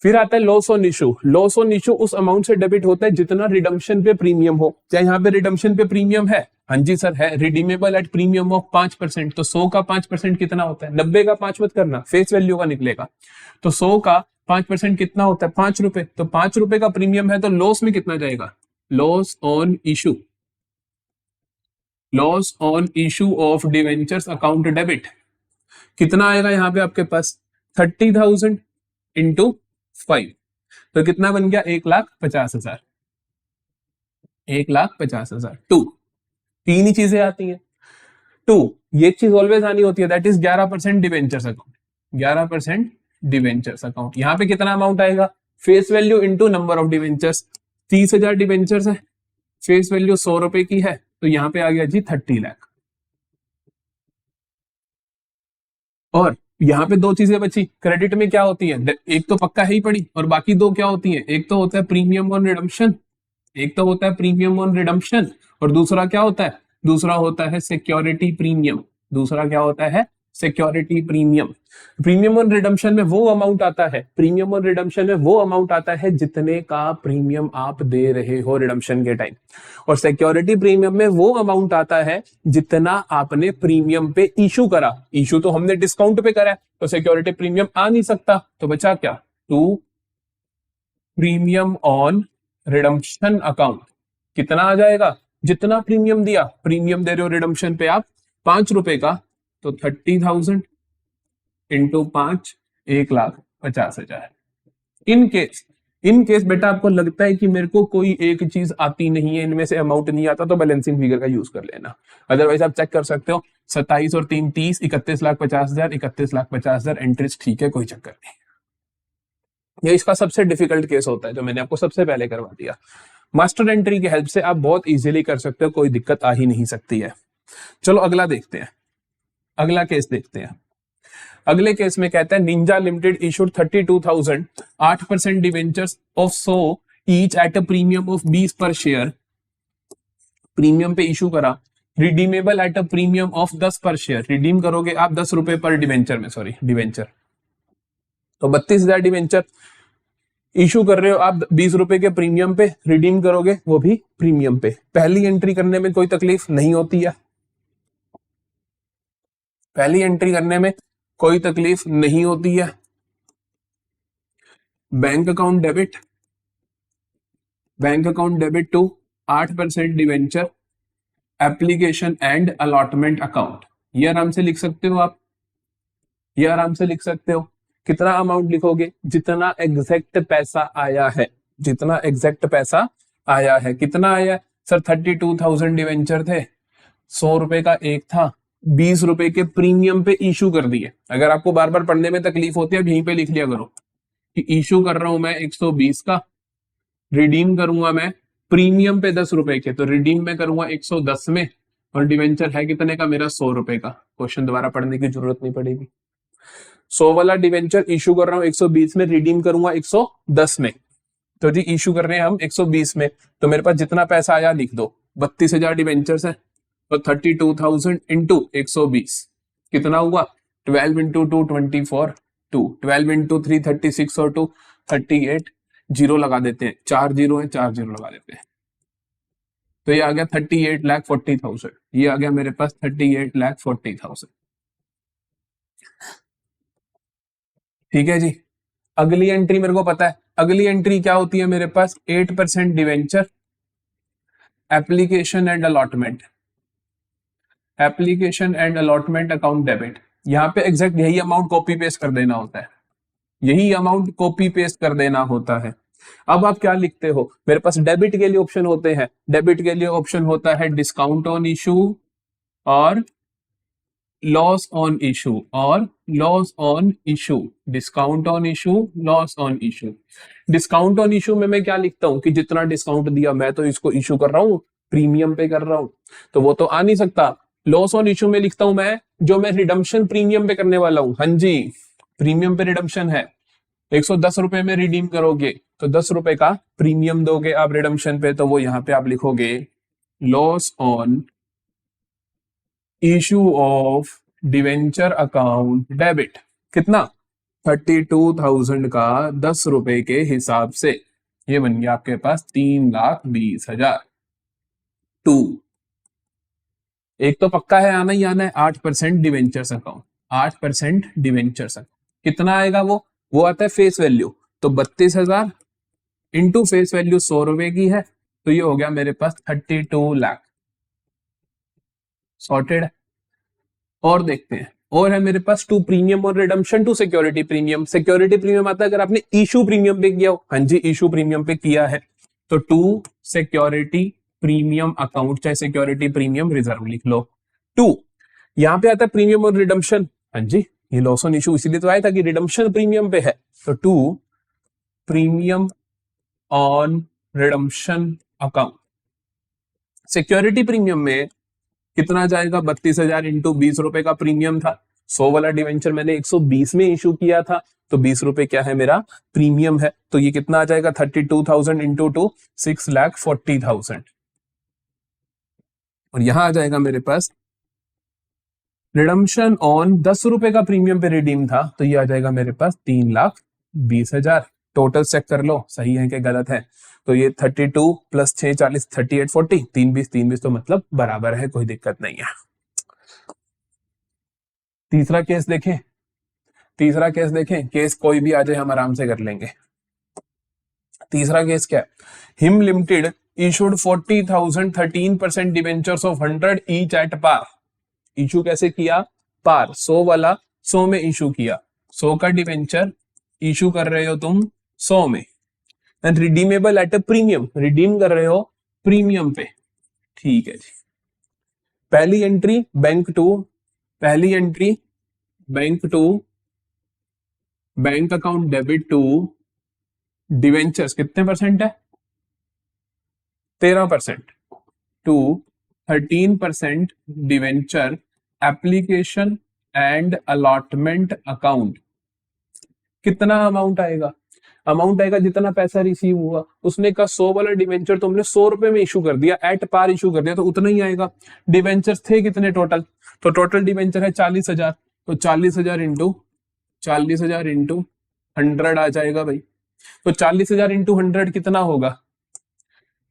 फिर आता है loss on issue. Loss on issue उस अमाउंट से डेबिट होता है जितना रिडम्पशन पे प्रीमियम हो। क्या यहाँ पे रिडम्पशन पे प्रीमियम है, हाँ जी सर है, रिडीमेबल एट प्रीमियम ऑफ 5%। तो 100 का 5% कितना होता है, 90 का 5 मत करना, फेस वैल्यू का निकलेगा। तो 100 का 5% कितना होता है, 5 रुपए। तो 5 रुपए का प्रीमियम है, तो लॉस में कितना जाएगा, loss on issue, loss on issue of debentures account debit कितना आएगा यहाँ पे आपके पास 30,000 इंटू 5, तो कितना बन गया 1,50,000, 1,50,000। 2 तीन ही चीजें आती हैं, 2 ये चीज ऑलवेज आनी होती है, that is 11% debentures account, 11% debentures account. यहाँ पे कितना अमाउंट आएगा, face value into number of debentures, 30,000 debentures है फेस वैल्यू 100 रुपए की है, तो यहाँ पे आ गया जी 30 लाख। और यहाँ पे दो चीजें बची, क्रेडिट में क्या होती है, एक तो पक्का है ही पड़ी, और बाकी दो क्या होती है, एक तो होता है प्रीमियम ऑन रिडम्पशन, एक तो होता है प्रीमियम ऑन रिडम्पशन, और दूसरा क्या होता है, दूसरा होता है सिक्योरिटी प्रीमियम। दूसरा क्या होता है, security premium. Premium on redemption में वो अमाउंट आता है, प्रीमियम ऑन रिडम्पशन में वो अमाउंट आता है जितने का प्रीमियम आप दे रहे हो रिडम्पशन के टाइम, और सिक्योरिटी प्रीमियम में वो अमाउंट आता है जितना आपने प्रीमियम पे इशू करा। इशू तो हमने डिस्काउंट पे करा है, तो सिक्योरिटी प्रीमियम आ नहीं सकता, तो बचा क्या, to premium on redemption account. कितना आ जाएगा, जितना प्रीमियम दिया, प्रीमियम दे रहे हो रिडम्पशन पे आप 5 रुपए का, तो 30,000 इंटू 5, 1,50,000। इन केस बेटा आपको लगता है कि मेरे को कोई एक चीज आती नहीं है, इनमें से अमाउंट नहीं आता, तो बैलेंसिंग फिगर का यूज कर लेना। अदरवाइज आप चेक कर सकते हो, 27 और 3 30, 31,50,000, 31,50,000 एंट्रीज, ठीक है, कोई चक्कर नहीं। ये इसका सबसे डिफिकल्ट केस होता है जो मैंने आपको सबसे पहले करवा दिया। मास्टर एंट्री की हेल्प से आप बहुत इजीली कर सकते हो, कोई दिक्कत आ ही नहीं सकती है। चलो अगला देखते हैं, अगला केस देखते हैं। अगले केस में कहता है Ninja limited issued 32,000 8% debentures of 100 each at a premium of 20 पर शेयर। प्रीमियम पे इशू करा, redeemable at a premium of 10 पर शेयर। रिडीम करोगे आप 10 रुपए पर डिवेंचर में, सॉरी डिवेंचर, तो 32,000 डिवेंचर इशू कर रहे हो आप 20 रुपए के प्रीमियम पे, रिडीम करोगे वो भी प्रीमियम पे। पहली एंट्री करने में कोई तकलीफ नहीं होती है, पहली एंट्री करने में कोई तकलीफ नहीं होती है। Bank account debit to 8% debenture application and allotment account. ये आराम से लिख सकते हो आप, ये आराम से लिख सकते हो। कितना अमाउंट लिखोगे, जितना एग्जैक्ट पैसा आया है, जितना एग्जैक्ट पैसा आया है। कितना आया सर, 32,000 डिवेंचर थे, 100 रुपए का एक था, 20 रुपए के प्रीमियम पे इशू कर दिए। अगर आपको बार बार पढ़ने में तकलीफ होती है, अब यहीं पे लिख लिया करो कि इशू कर रहा हूं मैं 120 का, रिडीम करूंगा मैं प्रीमियम पे 10 रुपए के, तो रिडीम में करूंगा 110 में, और डिवेंचर है कितने का मेरा, 100 रुपए का। क्वेश्चन दोबारा पढ़ने की जरूरत नहीं पड़ेगी। 100 वाला डिवेंचर इशू कर रहा हूं 120 में, रिडीम करूंगा 110 में, तो जी इशू कर रहे हैं हम 120 में, तो मेरे पास जितना पैसा आया लिख दो, 32,000 डिवेंचर्स है, तो 32,000 इंटू 120 कितना हुआ, 12 इंटू 2 24, 12 इंटू 3 36 और 2 38, जीरो लगा देते हैं, 4 जीरो है, 4 जीरो लगा देते हैं, तो ये आ गया 38,40,000। ये आ गया मेरे पास 38,40,000। ठीक है जी। अगली एंट्री मेरे को पता है, अगली एंट्री क्या होती है मेरे पास, 8% debenture application and allotment, application and allotment account debit. यहाँ पे एग्जैक्ट यही अमाउंट कॉपी पेस्ट कर देना होता है, यही अमाउंट कॉपी पेस्ट कर देना होता है। अब आप क्या लिखते हो, मेरे पास डेबिट के लिए ऑप्शन होते हैं, डेबिट के लिए ऑप्शन होता है डिस्काउंट ऑन इशू और लॉस ऑन इशू, और loss on issue, discount on issue, loss on issue. Discount on issue में मैं क्या लिखता हूं कि जितना डिस्काउंट दिया मैं तो इसको इशू कर रहा हूं, प्रीमियम पे कर रहा हूं, तो वो तो आ नहीं सकता। लॉस ऑन इशू में लिखता हूं मैं जो मैं रिडम्पशन प्रीमियम पे करने वाला हूं। हाँ जी, प्रीमियम पे रिडम्पशन है, 110 रुपए में रिडीम करोगे तो 10 रुपए का प्रीमियम दोगे आप रिडम्पशन पे, तो वो यहां पे आप लिखोगे loss on issue of debenture account debit. कितना, 32,000 का 10 रुपए के हिसाब से, ये बन गया आपके पास 3,20,000। टू, एक तो पक्का है आना ही आना है, 8% डिवेंचर्स अकाउंट, 8% डिवेंचर्स अकाउंट। कितना आएगा वो आता है फेस वैल्यू, तो 32,000 इंटू फेस वैल्यू 100 रुपए की है, तो ये हो गया मेरे पास 32 लाख। सॉर्टेड। और देखते हैं, और है मेरे पास टू प्रीमियम और redemption to security premium. Security premium आता है अगर आपने इशू प्रीमियम पे किया हो, हाँ जी इशू प्रीमियम पे किया है, तो टू सिक्योरिटी प्रीमियम अकाउंट, चाहे सिक्योरिटी प्रीमियम रिजर्व लिख लो। टू, यहां पे आता है प्रीमियम और रिडम्पशन, हाँ जी ये लॉस ऑन इशू इसीलिए तो आया था कि रिडम्पशन प्रीमियम पे है, तो to premium on redemption account. Security premium में कितना जाएगा, 32,000 इंटू 20 रुपए का प्रीमियम था। 100 वाला डिवेंचर मैंने 120 में इशू किया था, तो 20 रुपए क्या है मेरा प्रीमियम है। तो ये कितना आ जाएगा, 32,000 इंटू 2 6,40,000। और यहां आ जाएगा मेरे पास रिडम्पशन ऑन 10 रुपए का प्रीमियम पे रिडीम था, तो ये आ जाएगा मेरे पास 3,20,000। टोटल चेक कर लो सही है कि गलत है। तो ये 32 प्लस 6 40 38 40 3 20 तो मतलब बराबर है, कोई दिक्कत नहीं है। तीसरा केस देखें, तीसरा केस देखें, केस कोई भी आ जाए हम आराम से कर लेंगे। तीसरा केस क्या है, Him limited issued 40,000 13% debentures of 100 each at par. Issue कैसे किया, पार 100 वाला 100 में इशू किया, 100 का डिवेंचर इशू कर रहे हो तुम 100 में, and redeemable at a premium, redeem कर रहे हो प्रीमियम पे। ठीक है जी, पहली एंट्री बैंक टू, पहली entry bank to bank account debit to debentures कितने परसेंट है, 13% to 13% debenture application and allotment account. कितना अमाउंट आएगा, अमाउंट आएगा जितना पैसा रिसीव हुआ। उसने कहा 100 वाला डिवेंचर तुमने 100 रुपए में इशू कर दिया, एट पार इशू कर दिया, तो उतना ही आएगा। डिवेंचर्स थे कितने टोटल, तो टोटल डिवेंचर है 40,000, तो 40,000 इंटू 40,000 इंटू 100 आ जाएगा भाई। तो 40,000 इंटू 100 कितना होगा,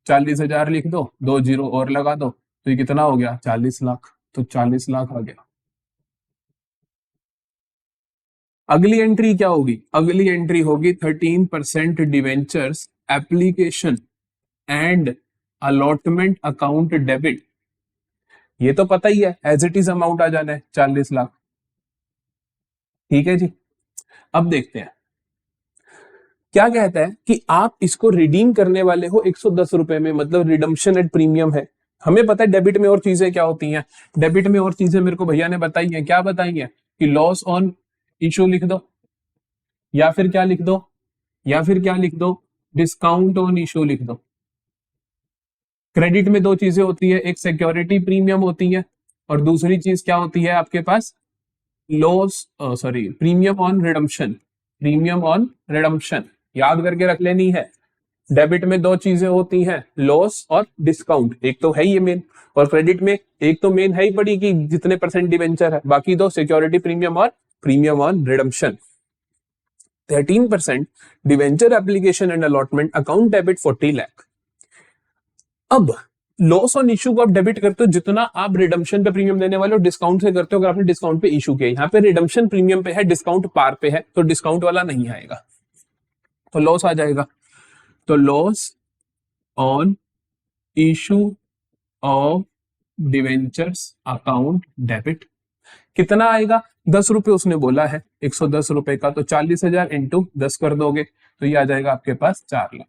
40,000 लिख दो, 2 जीरो और लगा दो, तो ये कितना हो गया 40 लाख। तो 40 लाख आ गया। अगली एंट्री क्या होगी, अगली एंट्री होगी 13% debentures application and allotment account debit. ये तो पता ही है, एज इट इज अमाउंट आ जाना है 40 लाख। ठीक है जी, अब देखते हैं क्या कहता है कि आप इसको रिडीम करने वाले हो 110 रुपए में, मतलब रिडम्पशन एट प्रीमियम है। हमें पता है डेबिट में और चीजें क्या होती हैं, डेबिट में और चीजें मेरे को भैया ने बताई हैं। क्या बताई हैं कि लॉस ऑन इशू लिख दो, या फिर क्या लिख दो, या फिर क्या लिख दो, डिस्काउंट ऑन इशू लिख दो। क्रेडिट में दो चीजें होती है, एक सिक्योरिटी प्रीमियम होती है और दूसरी चीज क्या होती है आपके पास, loss sorry premium on redemption, premium on redemption याद करके रख लेनी है। डेबिट में दो चीजें होती हैं, लॉस और डिस्काउंट, एक तो है ये मेन, और क्रेडिट में एक तो मेन है ही पड़ी कि जितने परसेंट डिवेंचर है, बाकी दो सिक्योरिटी प्रीमियम और premium on redemption. 13% debenture application and allotment account debit 40 lakh. अब लॉस ऑन इशू को आप डेबिट करते हो जितना आप रिडम्पशन पे प्रीमियम देने वाले हो, डिस्काउंट से करते हो अगर आपने डिस्काउंट पे इशू किया। यहाँ पे रिडम्पशन प्रीमियम पे है, डिस्काउंट पार पे है, तो डिस्काउंट वाला नहीं आएगा, तो लॉस आ जाएगा। तो loss on issue of debentures account debit कितना आएगा, 10 रुपए उसने बोला है, 110 रुपए का, तो 40,000 इंटू 10 कर दोगे तो ये आ जाएगा आपके पास 4 लाख।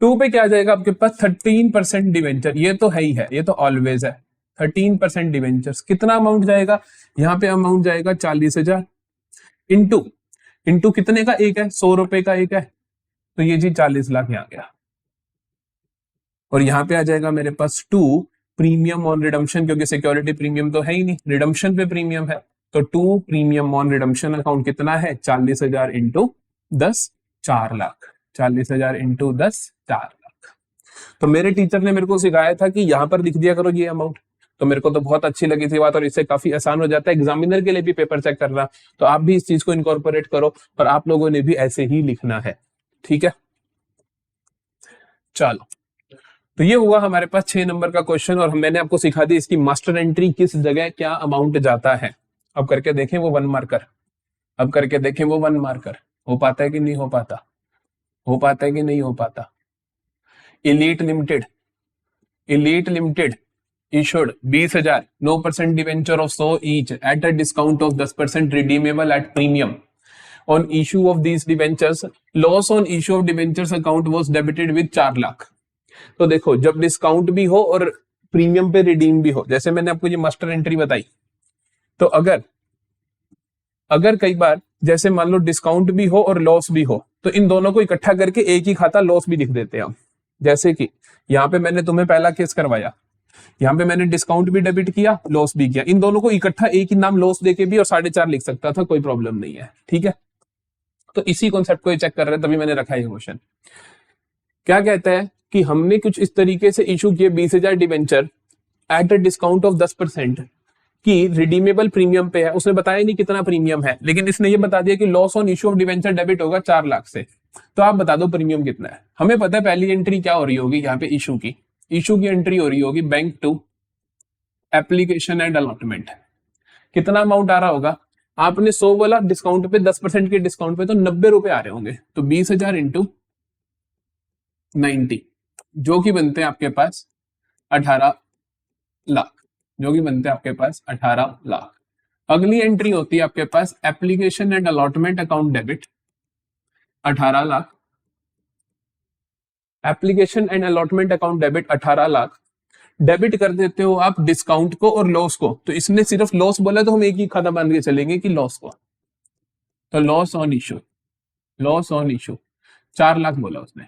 टू पे क्या आ जाएगा आपके पास 13% डिवेंचर, ये तो है ही है, ये तो ऑलवेज है। 13% डिवेंचर्स कितना अमाउंट जाएगा, यहाँ पे अमाउंट जाएगा 40,000 इंटू कितने का एक है, 100 रुपए का एक है, तो ये जी 40 लाख यहाँ गया। और यहाँ पे आ जाएगा मेरे पास 2 प्रीमियम ऑन रिडम्पशन, क्योंकि सिक्योरिटी प्रीमियम तो है ही नहीं, रिडम्पशन पे प्रीमियम है, तो 2 प्रीमियम ऑन रिडम्पशन अकाउंट कितना है 40,000 इंटू 10 4 लाख, 40,000 इंटू 10 4 लाख। तो मेरे टीचर ने मेरे को सिखाया था कि यहाँ पर लिख दिया करो ये अमाउंट, तो मेरे को तो बहुत अच्छी लगी थी बात, और इससे काफी आसान हो जाता है एग्जामिनर के लिए भी पेपर चेक करना। तो आप भी इस चीज को इनकॉर्पोरेट करो और आप लोगों ने भी ऐसे ही लिखना है, ठीक है। चलो, तो ये हुआ हमारे पास 6 नंबर का क्वेश्चन, और मैंने आपको सिखा दी इसकी मास्टर एंट्री किस जगह क्या अमाउंट जाता है। अब करके देखें वो 1 मार्कर, अब करके देखें वो 1 मार्कर हो पाता है कि नहीं हो पाता, हो पाता है कि नहीं हो पाता। Elite limited issued 20,000 9% debenture of 100 each at a discount of 10% redeemable at premium. On issue of these debentures, loss on issue of debentures account was debited with 4 lakh. तो देखो, जब डिस्काउंट भी हो और प्रीमियम पे रिडीम भी हो, जैसे मैंने आपको ये मास्टर एंट्री बताई, तो अगर कई बार जैसे मान लो डिस्काउंट भी हो और लॉस भी हो, तो इन दोनों को इकट्ठा करके एक ही खाता लॉस भी लिख देते हैं हम। जैसे कि यहाँ पे मैंने तुम्हें पहला केस करवाया, यहाँ पे मैंने डिस्काउंट भी डेबिट किया, लॉस भी किया, इन दोनों को इकट्ठा एक ही नाम लॉस देके भी और 4.5 लिख सकता था, कोई प्रॉब्लम नहीं है, ठीक है। तो इसी कॉन्सेप्ट को चेक कर रहे हैं, तभी मैंने रखा ये क्वेश्चन। क्या कहता है कि हमने कुछ इस तरीके से इशू किए 20,000 debenture eight a discount of 10% की रिडीमेबल प्रीमियम पे है। उसने बताया नहीं कितना प्रीमियम है, लेकिन इसने ये बता दिया कि loss on issue of debenture debit होगा 4 लाख से। तो आप बता दो प्रीमियम कितना है। हमें पता है पहली एंट्री क्या हो रही होगी, यहाँ पे इशू की एंट्री हो रही होगी bank to application and allotment. कितना अमाउंट आ रहा होगा, आपने 100 बोला डिस्काउंट पे, 10% के डिस्काउंट पे तो 90 रुपए आ रहे होंगे। तो 20,000 इंटू 90 जो कि बनते हैं आपके पास 18 लाख, जो कि बनते हैं आपके पास 18 लाख। अगली एंट्री होती है आपके पास application and allotment account debit 18 lakh. Application and allotment account debit 18 lakh. Debit कर देते हो आप डिस्काउंट को और लॉस को। तो इसने सिर्फ लॉस बोला तो हम एक ही खाता बांध के चलेंगे कि लॉस को। तो लॉस ऑन इशू 4 लाख बोला उसने।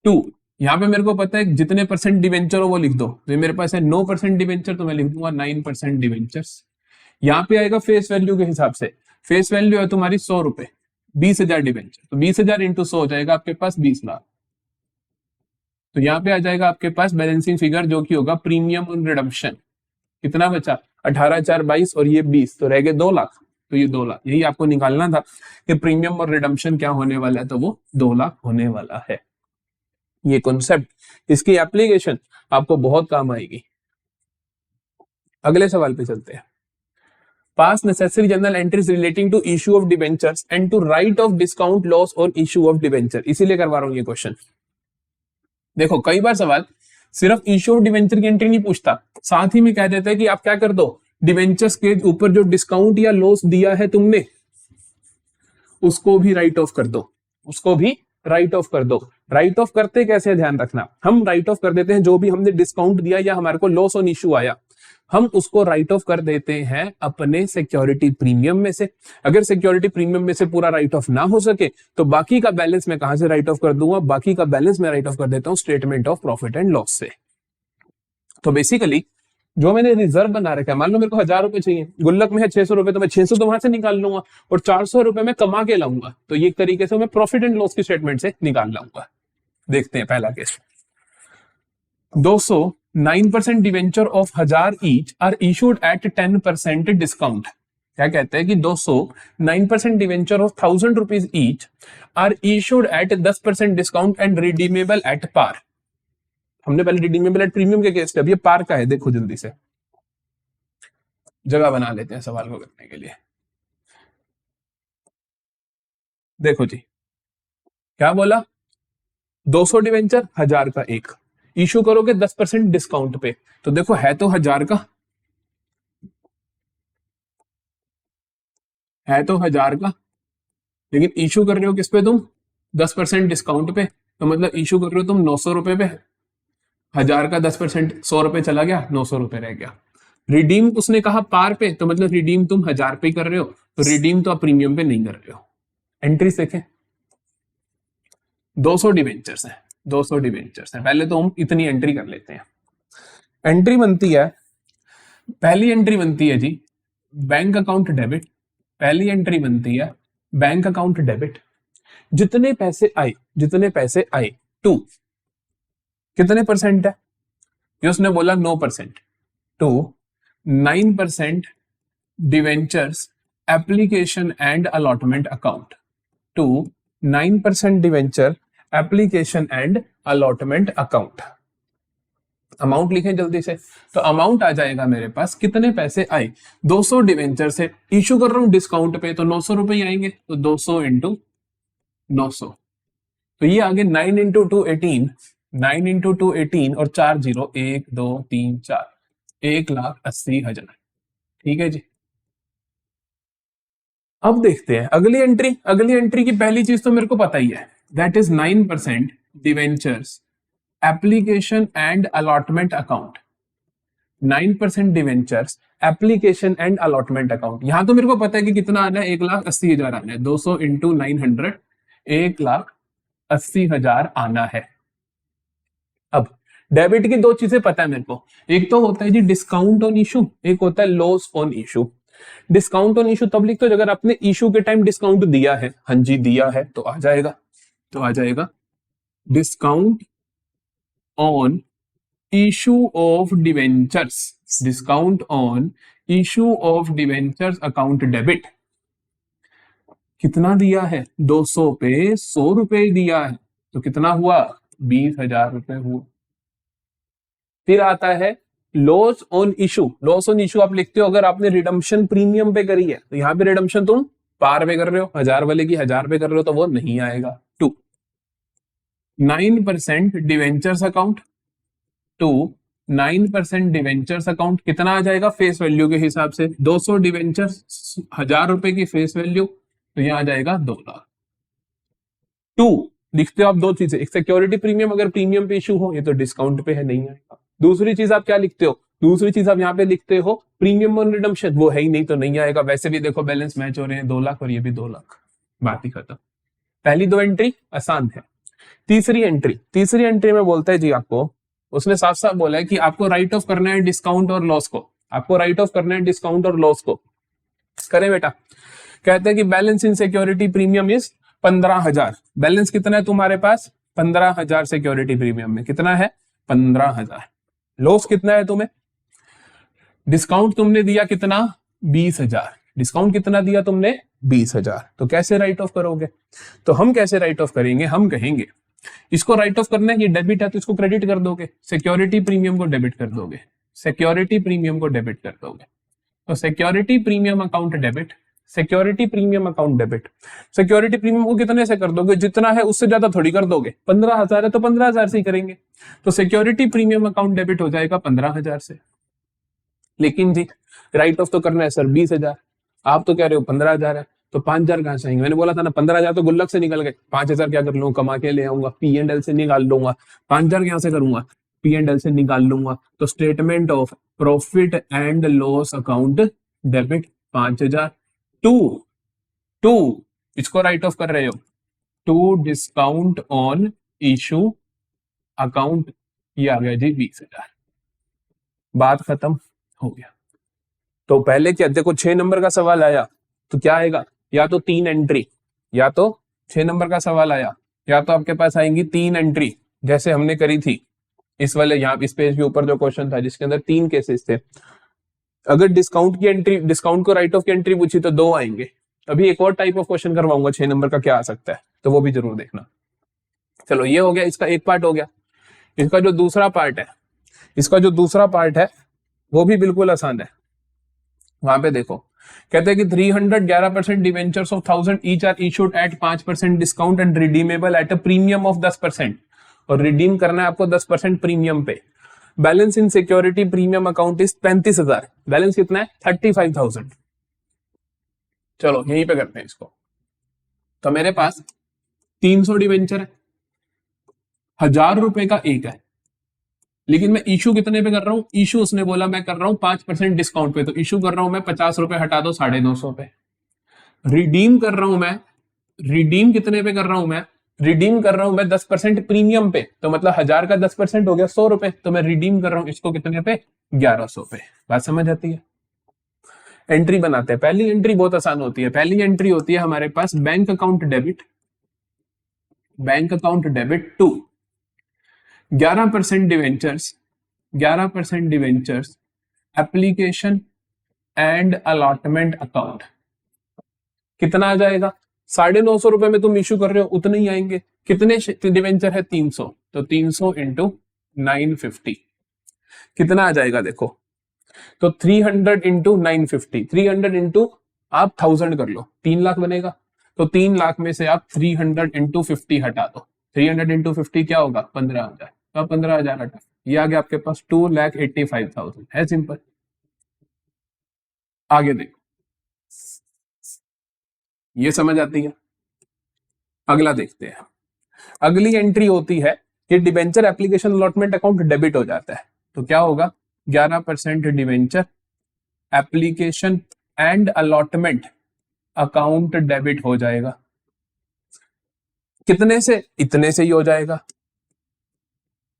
2 यहां पे मेरे को पता है जितने परसेंट डिवेंचर हो वो लिख दो। तो मेरे पास है 9% डिवेंचर, तो मैं लिख दूंगा 9% डिवेंचर्स। यहां पे आएगा फेस वैल्यू के हिसाब से। फेस वैल्यू है तुम्हारी 100 रुपए, 20,000 डिवेंचर, तो 20,000 इंटू 100 हो जाएगा आपके पास 20 लाख। तो यहाँ पे आ जाएगा आपके पास बैलेंसिंग फिगर जो कि होगा प्रीमियम ऑन रिडम्पशन। कितना बचा, 18 4 22 और ये 20, तो रह गए 2 लाख। तो ये 2 लाख, यही आपको निकालना था कि प्रीमियम और रिडम्पशन क्या होने वाला है, तो वो 2 लाख होने वाला है। ये कॉन्सेप्ट, इसकी एप्लीकेशन आपको बहुत काम आएगी। अगले सवाल पे चलते हैं। Pass necessary general entries relating to issue of debentures and to write off discount loss और इशू ऑफ डिबेंचर। इसीलिए करवा रहा हूं ये क्वेश्चन। देखो कई बार सवाल सिर्फ इशू ऑफ डिवेंचर की एंट्री नहीं पूछता, साथ ही में कह देता है कि आप क्या कर दो, डिवेंचर्स के ऊपर जो डिस्काउंट या लॉस दिया है तुमने उसको भी राइट ऑफ कर दो, राइट ऑफ करते कैसे ध्यान रखना, हम राइट ऑफ कर देते हैं जो भी हमने डिस्काउंट दिया या हमारे को लॉस ऑन इशू आया, हम उसको राइट ऑफ कर देते हैं अपने सिक्योरिटी प्रीमियम में से। अगर सिक्योरिटी प्रीमियम में से पूरा राइट ऑफ ना हो सके तो बाकी का बैलेंस मैं कहां से राइट ऑफ कर दूंगा, बाकी का बैलेंस मैं राइट ऑफ कर देता हूं statement of profit and loss से। तो बेसिकली जो मैंने रिजर्व बना रखा है, मान लो मेरे को 1000 रुपए चाहिए, गुल्लक में है 600 रुपए, तो मैं 600 तो वहां से निकाल लूंगा और 400 रुपए मैं कमा के लाऊंगा। तो ये एक तरीके से मैं प्रॉफिट एंड लॉस की स्टेटमेंट से निकाल लाऊंगा। देखते हैं पहला case. 9% debenture of 1000 each are issued at 10% discount. क्या कहते हैं कि 9% debenture of 1000 rupees each are issued at 10% discount and redeemable at par. हमने पहले रिडीमेबल एट प्रीमियम के केस, अब ये पार का है। देखो जल्दी से जगह बना लेते हैं सवाल को करने के लिए। देखो जी क्या बोला, 200 डिवेंचर 1000 का एक इशू करोगे 10% डिस्काउंट पे। तो देखो है तो 1000 का, लेकिन इशू कर रहे हो किस पे तुम, 10% डिस्काउंट पे। तो मतलब इशू कर रहे हो तुम 900 रुपए पे, 1000 का 10% 100 रुपए चला गया, 900 रुपए रह गया। रिडीम उसने कहा पार पे, तो मतलब रिडीम तुम 1000 पे कर रहे हो, तो रिडीम तो आप प्रीमियम पे नहीं कर रहे हो। एंट्री देखें, 200 डिवेंचर्स है, 200 डिवेंचर्स है। पहले तो हम इतनी एंट्री कर लेते हैं। एंट्री बनती है, पहली एंट्री बनती है जी बैंक अकाउंट डेबिट। पहली एंट्री बनती है बैंक अकाउंट डेबिट। जितने पैसे आए टू कितने परसेंट है, ये उसने बोला 9%, to 9% debentures application and allotment account, to 9% debenture application and allotment account. Amount लिखें जल्दी से। तो अमाउंट आ जाएगा मेरे पास, कितने पैसे आए, 200 डिवेंचर से इशू कर रहा हूं डिस्काउंट पे, तो 900 रुपए ही आएंगे। तो 200 इंटू 900, तो ये आगे 9 इंटू 2 18, 9 इंटू 2 18 और 4 0 1 2 3 4, 1,80,000। ठीक है जी। अब देखते हैं अगली एंट्री। अगली एंट्री की पहली चीज तो मेरे को पता ही है, that is 9% debentures application and allotment account. 9% debentures application and allotment account. यहां तो मेरे को पता है कि कितना आना है, 1,80,000 आना है, 200 इंटू 900, 1,80,000 आना है। अब डेबिट की दो चीजें पता है मेरे को, एक तो होता है जी डिस्काउंट ऑन इशू, एक होता है loss on issue. Discount on issue तब लिखते हो अगर आपने इशू के टाइम डिस्काउंट दिया है, हाँ जी दिया है, तो आ जाएगा discount on issue of debentures, discount on issue of debentures account debit. कितना दिया है, 200 पे 100 रुपए दिया है, तो कितना हुआ, 20,000 रुपए हुआ। फिर आता है loss on issue. Loss on issue आप लिखते हो अगर आपने रिडम्पशन प्रीमियम पे करी है, तो यहां पे रिडम्पशन तुम पार पे कर रहे हो, 1000 वाले की 1000 पे कर रहे हो, तो वो नहीं आएगा। 2 9% डिवेंचर्स अकाउंट, 2 9% डिवेंचर्स अकाउंट, कितना आ जाएगा फेस वैल्यू के हिसाब से, 200 डिवेंचर्स 1000 रुपए की फेस वैल्यू, तो यहां आ जाएगा 2 लाख। 2 लिखते हो आप दो चीजें, एक सिक्योरिटी प्रीमियम अगर प्रीमियम पे इशू हो, ये तो डिस्काउंट पे है, नहीं आएगा। दूसरी चीज आप क्या लिखते हो, दूसरी चीज आप यहाँ पे लिखते हो प्रीमियम ऑन रिडम्पशन, वो है ही नहीं, तो नहीं आएगा। वैसे भी देखो बैलेंस मैच हो रहे हैं, 2 लाख और ये भी 2 लाख, बात ही खत्म। पहली दो एंट्री आसान है। तीसरी एंट्री में बोलता है जी आपको, उसने साफ साफ बोला है कि आपको राइट ऑफ करना है डिस्काउंट और लॉस को, आपको राइट ऑफ करना है डिस्काउंट और लॉस को। करें बेटा, कहते हैं कि balance in security premium is 15,000। Balance कितना है तुम्हारे पास, 15,000 सिक्योरिटी प्रीमियम में कितना है, 15,000। लॉस कितना है तुम्हें, डिस्काउंट तुमने दिया कितना, 20,000। डिस्काउंट कितना दिया तुमने, 20,000। तो कैसे राइट ऑफ करोगे, तो हम कैसे राइट ऑफ करेंगे, हम कहेंगे इसको राइट ऑफ करना है, ये डेबिट है तो इसको क्रेडिट कर दोगे, सिक्योरिटी प्रीमियम को डेबिट कर दोगे, सिक्योरिटी प्रीमियम को डेबिट कर दोगे। तो security premium account debit, security premium account debit. Security premium को कितने से कर दोगे, जितना है उससे ज्यादा थोड़ी कर दोगे, 15,000 है तो 15,000 से ही करेंगे। तो सिक्योरिटी प्रीमियम अकाउंट डेबिट हो जाएगा 15,000 से। लेकिन जी राइट ऑफ तो करना है सर 20,000, आप तो कह रहे हो 15,000 है, तो 5,000 कहां से आएंगे, मैंने बोला था ना 15,000 तो गुल्लक से निकल गए, 5,000 क्या कर लूंगा, कमा के ले आऊंगा, P&L से निकाल लूंगा। 5,000 यहां से करूंगा, P&L से निकाल लूंगा। तो statement of profit and loss account debit 5,000 to इसको राइट ऑफ कर रहे हो, to discount on issue account, ये आ गया जी 20,000। बात खत्म हो गया। तो पहले क्या देखो, 6 नंबर का सवाल आया तो क्या आएगा, या तो 3 एंट्री, या तो 6 नंबर का सवाल आया, या तो आपके पास आएंगी 3 एंट्री जैसे हमने करी थी इस वाले यहाँ इस पेज के ऊपर जो क्वेश्चन था जिसके अंदर 3 केसेस थे। अगर डिस्काउंट की एंट्री, डिस्काउंट को राइट ऑफ की एंट्री पूछी तो 2 आएंगे। अभी एक और टाइप ऑफ क्वेश्चन करवाऊंगा 6 नंबर का, क्या आ सकता है, तो वो भी जरूर देखना। चलो ये हो गया, इसका एक पार्ट हो गया। इसका जो दूसरा पार्ट है वो भी बिल्कुल आसान है। वहां पे देखो, कहते हैं कि 311% debentures of 1,000 each are issued at 5% discount and redeemable at a premium of 10%, और रिडीम करना है आपको 10% प्रीमियम पे। Balance in security premium account is 35,000। Balance कितना है, 35,000। चलो यहीं पे करते हैं इसको। तो मेरे पास 300 डिवेंचर है, 1,000 रुपए का एक है, लेकिन मैं इशू कितने पे कर रहा हूं, इशू उसने बोला मैं कर रहा हूं 5% डिस्काउंट पे, तो इशू कर रहा हूं मैं 50 रुपए, हटा दो 250 पे। रिडीम कर रहा हूं मैं, रिडीम कितने पे कर रहा हूं मैं, रिडीम कर रहा हूं मैं 10% प्रीमियम पे, तो मतलब 1,000 का 10% हो गया 100 रुपए, तो मैं रिडीम कर रहा हूं इसको कितने पे, 1,100 पे। बात समझ आती है। एंट्री बनाते हैं। पहली एंट्री बहुत आसान होती है। पहली एंट्री होती है हमारे पास bank account debit, bank account debit to 11% debentures, 11% debentures application and allotment account. कितना आ जाएगा, 950 रुपए में तुम इश्यू कर रहे हो, उतने ही आएंगे। कितने डिवेंचर है, 300, तो 300 इंटू 950 कितना आ जाएगा देखो, तो 300 इंटू 950, 300 इंटू आप 1000 कर लो, 3 लाख बनेगा। तो 3 लाख में से आप 300 इंटू 50 हटा दो, 300 इंटू 50 क्या होगा, 15,000। तो 15,000 हटा, ये आ गया आपके पास 2,85,000। है सिंपल। आगे देखो, ये समझ आती है। अगला देखते हैं। अगली एंट्री होती है कि debenture application allotment account debit हो जाता है, तो क्या होगा, 11% debenture application and allotment account debit हो जाएगा। कितने से? इतने से ही हो जाएगा।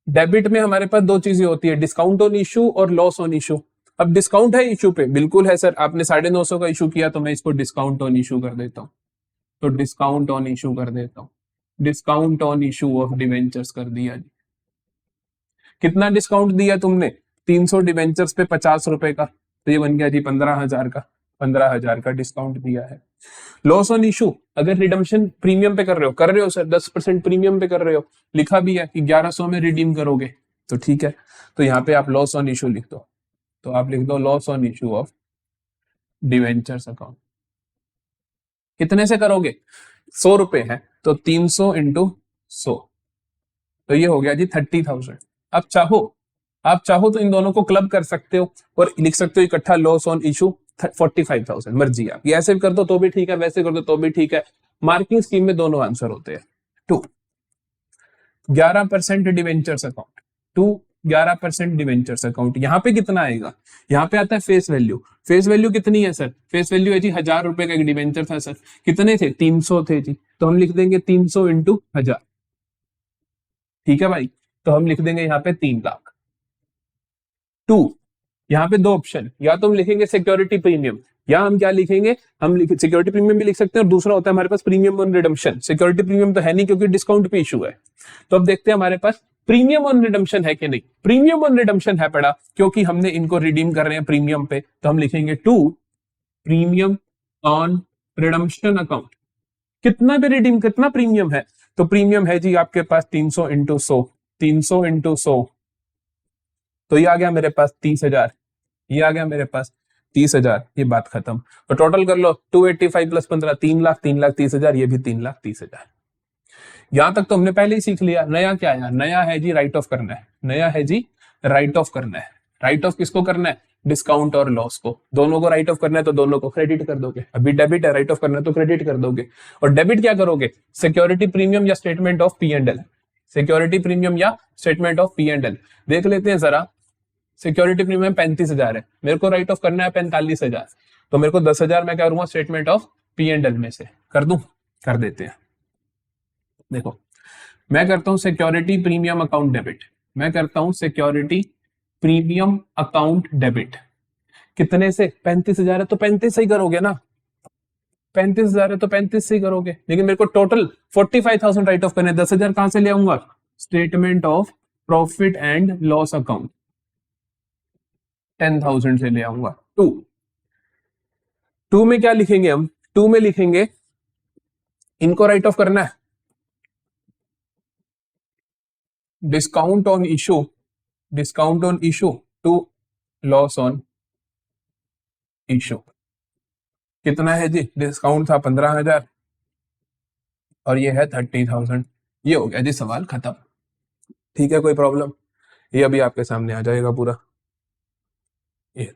डेबिट में हमारे पास दो चीजें होती है, डिस्काउंट ऑन इशू और लॉस ऑन इशू। अब डिस्काउंट है इशू पे, बिल्कुल है सर, आपने 950 का इशू किया तो मैं इसको डिस्काउंट ऑन इशू कर देता हूं, तो डिस्काउंट ऑन इशू कर देता हूं, discount on issue of debentures कर दिया जी। कितना डिस्काउंट दिया तुमने? 300 डिवेंचर्स पे 50 रुपए का, तो ये बन गया जी 15,000 का, 15,000 का डिस्काउंट दिया है। लॉस ऑन इशू, अगर रिडम्पशन प्रीमियम पे कर रहे हो सर, 10% प्रीमियम पे कर रहे हो, लिखा भी है कि 1100 में रिडीम करोगे, तो ठीक है, तो यहाँ पे आप लॉस ऑन इशू लिख दो, तो आप लिख दो loss on issue of debentures account. कितने से करोगे? 100 रुपए है तो 300 इंटू 100, तो ये हो गया जी 30,000। अब आप चाहो तो इन दोनों को क्लब कर सकते हो और लिख सकते हो इकट्ठा लॉस ऑन इशू 45,000, मर्जी आप, ऐसे कर दो तो भी ठीक है, वैसे कर दो तो भी ठीक है। मार्किंग स्कीम में दोनों आंसर होते हैं। 2 11% डिवेंचर्स अकाउंट, 11% डिवेंचर्स अकाउंट, यहाँ पे कितना आएगा? यहाँ पे आता है फेस वैल्यू। फेस वैल्यू कितनी है सर? फेस वैल्यू है जी 1000 रुपए का एक डिवेंचर था सर। कितने थे? 300 थे जी, तो हम लिख देंगे 300 इंटू 1000। ठीक है भाई, तो हम लिख देंगे यहाँ पे 3 लाख। 2, यहाँ पे दो ऑप्शन, या तो हम लिखेंगे सिक्योरिटी प्रीमियम, या हम क्या लिखेंगे, हम सिक्योरिटी प्रीमियम भी लिख सकते हैं, और दूसरा होता है हमारे पास premium on redemption. Security premium तो है नहीं क्योंकि डिस्काउंट पे इशू है, तो अब देखते हैं हमारे पास प्रीमियम ऑन रिडम्पशन है कि नहीं। प्रीमियम ऑन रिडम्पशन है पड़ा, क्योंकि हमने इनको रिडीम कर रहे हैं प्रीमियम पे, तो हम लिखेंगे 2 प्रीमियम ऑन रिडम्पशन अकाउंट। कितना पे रिडीम, कितना प्रीमियम है? तो प्रीमियम है जी आपके पास 300 इंटू 100, 300 इंटू 100, तो ये आ गया मेरे पास 30,000, ये आ गया मेरे पास 30,000, ये बात खत्म। तो टोटल कर लो 285 प्लस 15, 3 लाख, 3,30,000, ये भी 3,30,000। यहां तक तो हमने पहले ही सीख लिया। नया क्या आया? नया है जी राइट ऑफ करना है, नया है जी राइट ऑफ करना है। राइट ऑफ किसको करना है? डिस्काउंट और लॉस को, दोनों को राइट ऑफ करना है, तो दोनों को क्रेडिट कर दोगे। अभी डेबिट है, राइट ऑफ करना है तो क्रेडिट कर दोगे। और डेबिट क्या करोगे? सिक्योरिटी प्रीमियम या statement of P and L, security premium या statement of P and L. देख लेते हैं जरा, सिक्योरिटी प्रीमियम 35,000 है, मेरे को राइट ऑफ करना है 45,000, तो मेरे को 10,000 मैं क्या करूंगा? Statement of P and L में से कर दूं, कर देते हैं। देखो मैं करता हूं सिक्योरिटी प्रीमियम अकाउंट डेबिट, मैं करता हूं सिक्योरिटी प्रीमियम अकाउंट डेबिट। कितने से? 35,000 है तो 35 से ही करोगे ना, 35,000 है तो 35 से ही करोगे, लेकिन मेरे को टोटल 45,000 राइट ऑफ करने, 10,000 कहां से ले आऊंगा? Statement of profit and loss account 10,000 से ले आऊंगा। 2 में क्या लिखेंगे हम? 2 में लिखेंगे इनको राइट ऑफ करना है, discount on issue, discount on issue to loss on issue. कितना है जी? डिस्काउंट था 15,000 और ये है 30,000। ये हो गया जी सवाल खत्म। ठीक है, कोई प्रॉब्लम? ये अभी आपके सामने आ जाएगा पूरा, ये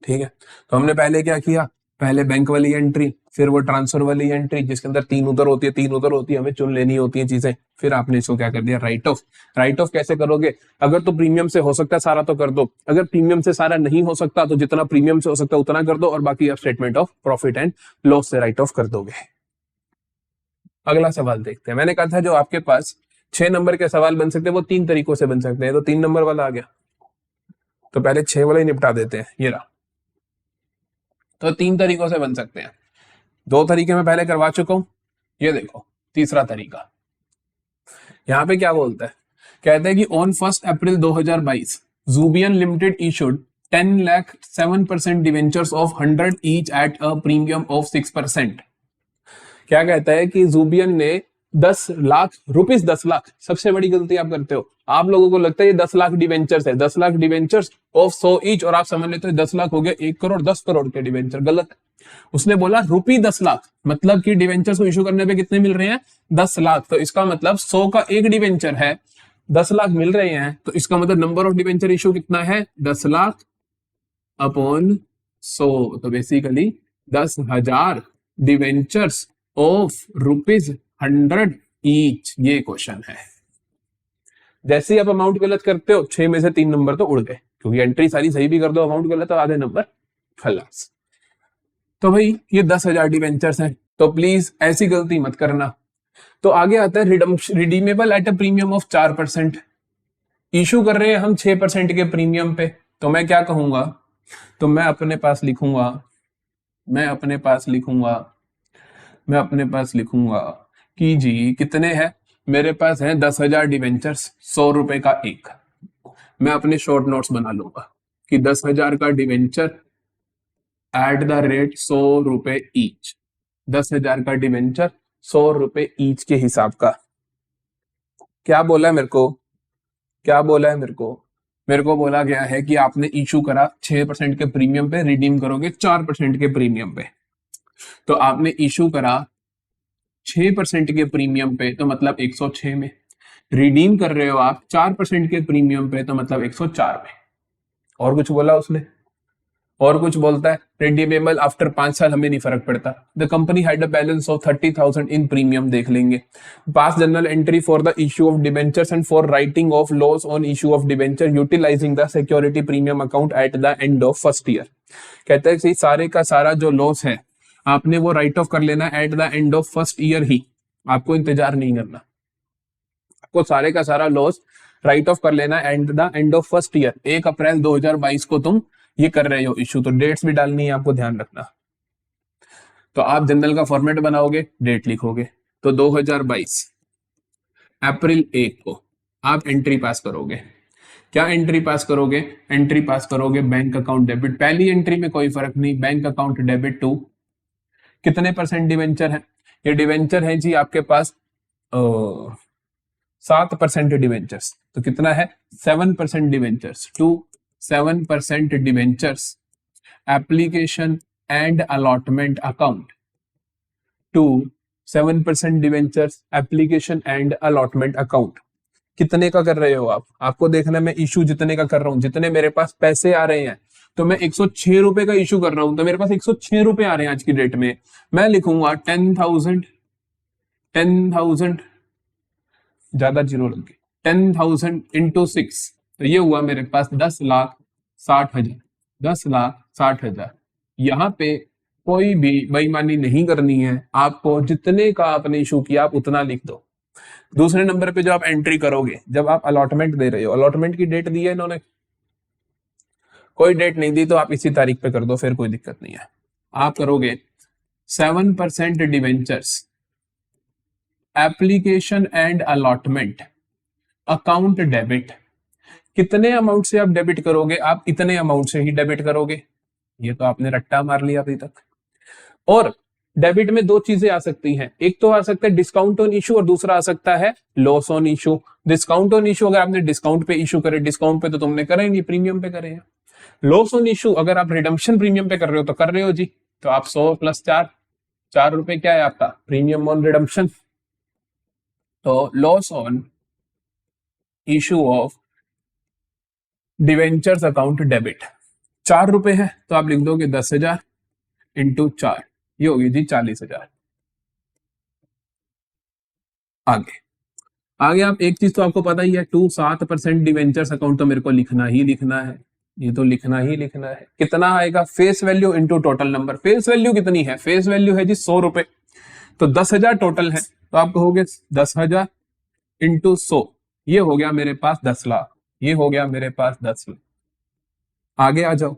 ठीक है। तो हमने पहले क्या किया? पहले बैंक वाली एंट्री, फिर वो ट्रांसफर वाली एंट्री जिसके अंदर 3 उधर होती है, 3 उधर होती है, हमें चुन लेनी होती है चीजें। फिर आपने इसको क्या कर दिया? Right of. राइट ऑफ कैसे करोगे? अगर तो प्रीमियम से हो सकता है सारा तो कर दो, अगर प्रीमियम से सारा नहीं हो सकता तो जितना प्रीमियम से हो सकता है उतना कर दो, और बाकी आप statement of profit and loss से राइट ऑफ कर दोगे। अगला सवाल देखते हैं। मैंने कहा था जो आपके पास 6 नंबर के सवाल बन सकते हैं वो 3 तरीकों से बन सकते हैं, तो 3 नंबर वाला आ गया, तो पहले 6 वाला ही निपटा देते हैं। ये रहा, तो 3 तरीकों से बन सकते हैं। 2 तरीके मैं पहले करवा चुका हूं, ये देखो तीसरा तरीका। यहां पे क्या बोलता है? कहते हैं कि on 1 April 2022 Zubian limited issued 10,07% debentures of 100 each at a premium of 6%। क्या कहता है कि ज़ूबियन ने 10 लाख रुपीस, 10 लाख, सबसे बड़ी गलती आप करते हो, आप लोगों को लगता है ये 10 लाख डिवेंचर्स है, 10 लाख डिवेंचर्स ऑफ 100 ईच, और आप समझ लेते हो 10 लाख हो गया 1 करोड़, 10 करोड़ के डिवेंचर। गलत। उसने बोला रुपी 10 लाख, मतलब कि डिवेंचर्स को इशू करने पे कितने मिल रहे हैं? 10 लाख। तो इसका मतलब 100 का एक डिवेंचर है, 10 लाख मिल रहे हैं, तो इसका मतलब नंबर ऑफ डिवेंचर इशू कितना है? 10 लाख अपॉन 100, तो बेसिकली 10,000 डिवेंचर्स ऑफ ₹100 ईच। ये क्वेश्चन है। जैसे ही आप अमाउंट गलत करते हो 6 में से 3 नंबर तो उड़ गए, क्योंकि एंट्री सारी सही भी कर दो, अमाउंट गलत तो आधे नंबर खलास। तो भाई ये 10,000 डिवेंचर्स हैं, तो प्लीज ऐसी गलती मत करना। तो आगे आता है redeemable at a premium of 4%। Issue कर रहे हैं हम 6% के प्रीमियम पे, तो मैं क्या कहूंगा, तो मैं अपने पास लिखूंगा कि जी कितने हैं, मेरे पास है 10,000 डिवेंचर्स, 100 रुपए का एक। मैं अपने शॉर्ट नोट्स बना लूंगा कि 10,000 का डिवेंचर एट द रेट 100 रुपए ईच, 10,000 का डिवेंचर 100 रुपए ईच के हिसाब का। क्या बोला है मेरे को, मेरे को बोला गया है कि आपने इशू करा 6% के प्रीमियम पे, रिडीम करोगे 4% के प्रीमियम पे। तो आपने इशू करा 6% के प्रीमियम पे, तो मतलब 106 में। रिडीम कर रहे हो आप 4% के प्रीमियम पे, तो मतलब 104 में। और कुछ बोला उसने, और कुछ बोलता है रिडीमेबल आफ्टर 5 साल, हमें नहीं फर्क पड़ता। The company had a balance of 30,000 in premium, देख लेंगे। Pass journal entry for the issue of debentures and for writing off loss on issue of debenture utilizing the security premium account at the end of first year. कहता है कि सारे का सारा जो loss है आपने वो राइट ऑफ कर लेना at the end of first year ही, आपको इंतजार नहीं करना, आपको सारे का सारा लॉस राइट ऑफ कर लेना at the end of first year. 1 April 2022 को तुम ये कर रहे हो इशू, तो डेट्स भी डालनी है आपको, ध्यान रखना। तो आप जनरल का फॉर्मेट बनाओगे, डेट लिखोगे, तो 2022 अप्रैल 1 को आप एंट्री पास करोगे। क्या एंट्री पास करोगे, एंट्री पास करोगे बैंक अकाउंट डेबिट। पहली एंट्री में कोई फर्क नहीं, बैंक अकाउंट डेबिट टू कितने परसेंट डिवेंचर है, ये डिवेंचर है जी आपके पास 7% डिवेंचर्स, तो कितना है 7% debentures to 7% debentures application and allotment account to 7% debentures application and allotment account. कितने का कर रहे हो आप, आपको देखना मैं इशू जितने का कर रहा हूं, जितने मेरे पास पैसे आ रहे हैं, तो मैं 106 रुपए का इशू कर रहा हूं, तो मेरे पास 106 रुपए आ रहे हैं आज की डेट में। मैं लिखूंगा 10,000 ज्यादा जीरो लग गए, 10,000 इंटू 6, तो ये हुआ मेरे पास 10,60,000। यहाँ पे कोई भी बेईमानी नहीं करनी है, आपको जितने का आपने इशू किया आप उतना लिख दो। दूसरे नंबर पे जो आप एंट्री करोगे, जब आप अलॉटमेंट दे रहे हो, अलॉटमेंट की डेट दी है इन्होंने, कोई डेट नहीं दी तो आप इसी तारीख पे कर दो, फिर कोई दिक्कत नहीं है। आप करोगे 7% debentures application and allotment account debit. कितने अमाउंट से आप डेबिट करोगे, आप इतने अमाउंट से ही डेबिट करोगे। ये तो आपने रट्टा मार लिया अभी तक। और डेबिट में दो चीजें आ सकती हैं, एक तो आ सकता है डिस्काउंट ऑन इशू और दूसरा आ सकता है loss on issue. Discount on issue अगर आपने डिस्काउंट पे इशू करे, डिस्काउंट पे तो तुमने करे नहीं, प्रीमियम पे करे हैं। लॉस ऑन इशू अगर आप रिडम्पशन प्रीमियम पे कर रहे हो तो कर रहे हो जी, तो आप 100 प्लस 4 रुपए क्या है आपका प्रीमियम ऑन रिडम्पशन। तो loss on issue of debentures account debit 4 रुपए है, तो आप लिख दोगे 10,000 इंटू 4, ये होगी जी 40,000। आगे आप एक चीज तो आपको पता ही है, 7% डिवेंचर्स अकाउंट तो मेरे को लिखना ही लिखना है, ये तो लिखना ही लिखना है। कितना आएगा face value into total number. Face value कितनी है, फेस वैल्यू है जी 100 रुपए, तो 10,000 टोटल है, तो आप कहोगे 10,000 इंटू 100, ये हो गया मेरे पास 10 लाख, ये हो गया मेरे पास 10 लाख। आगे आ जाओ,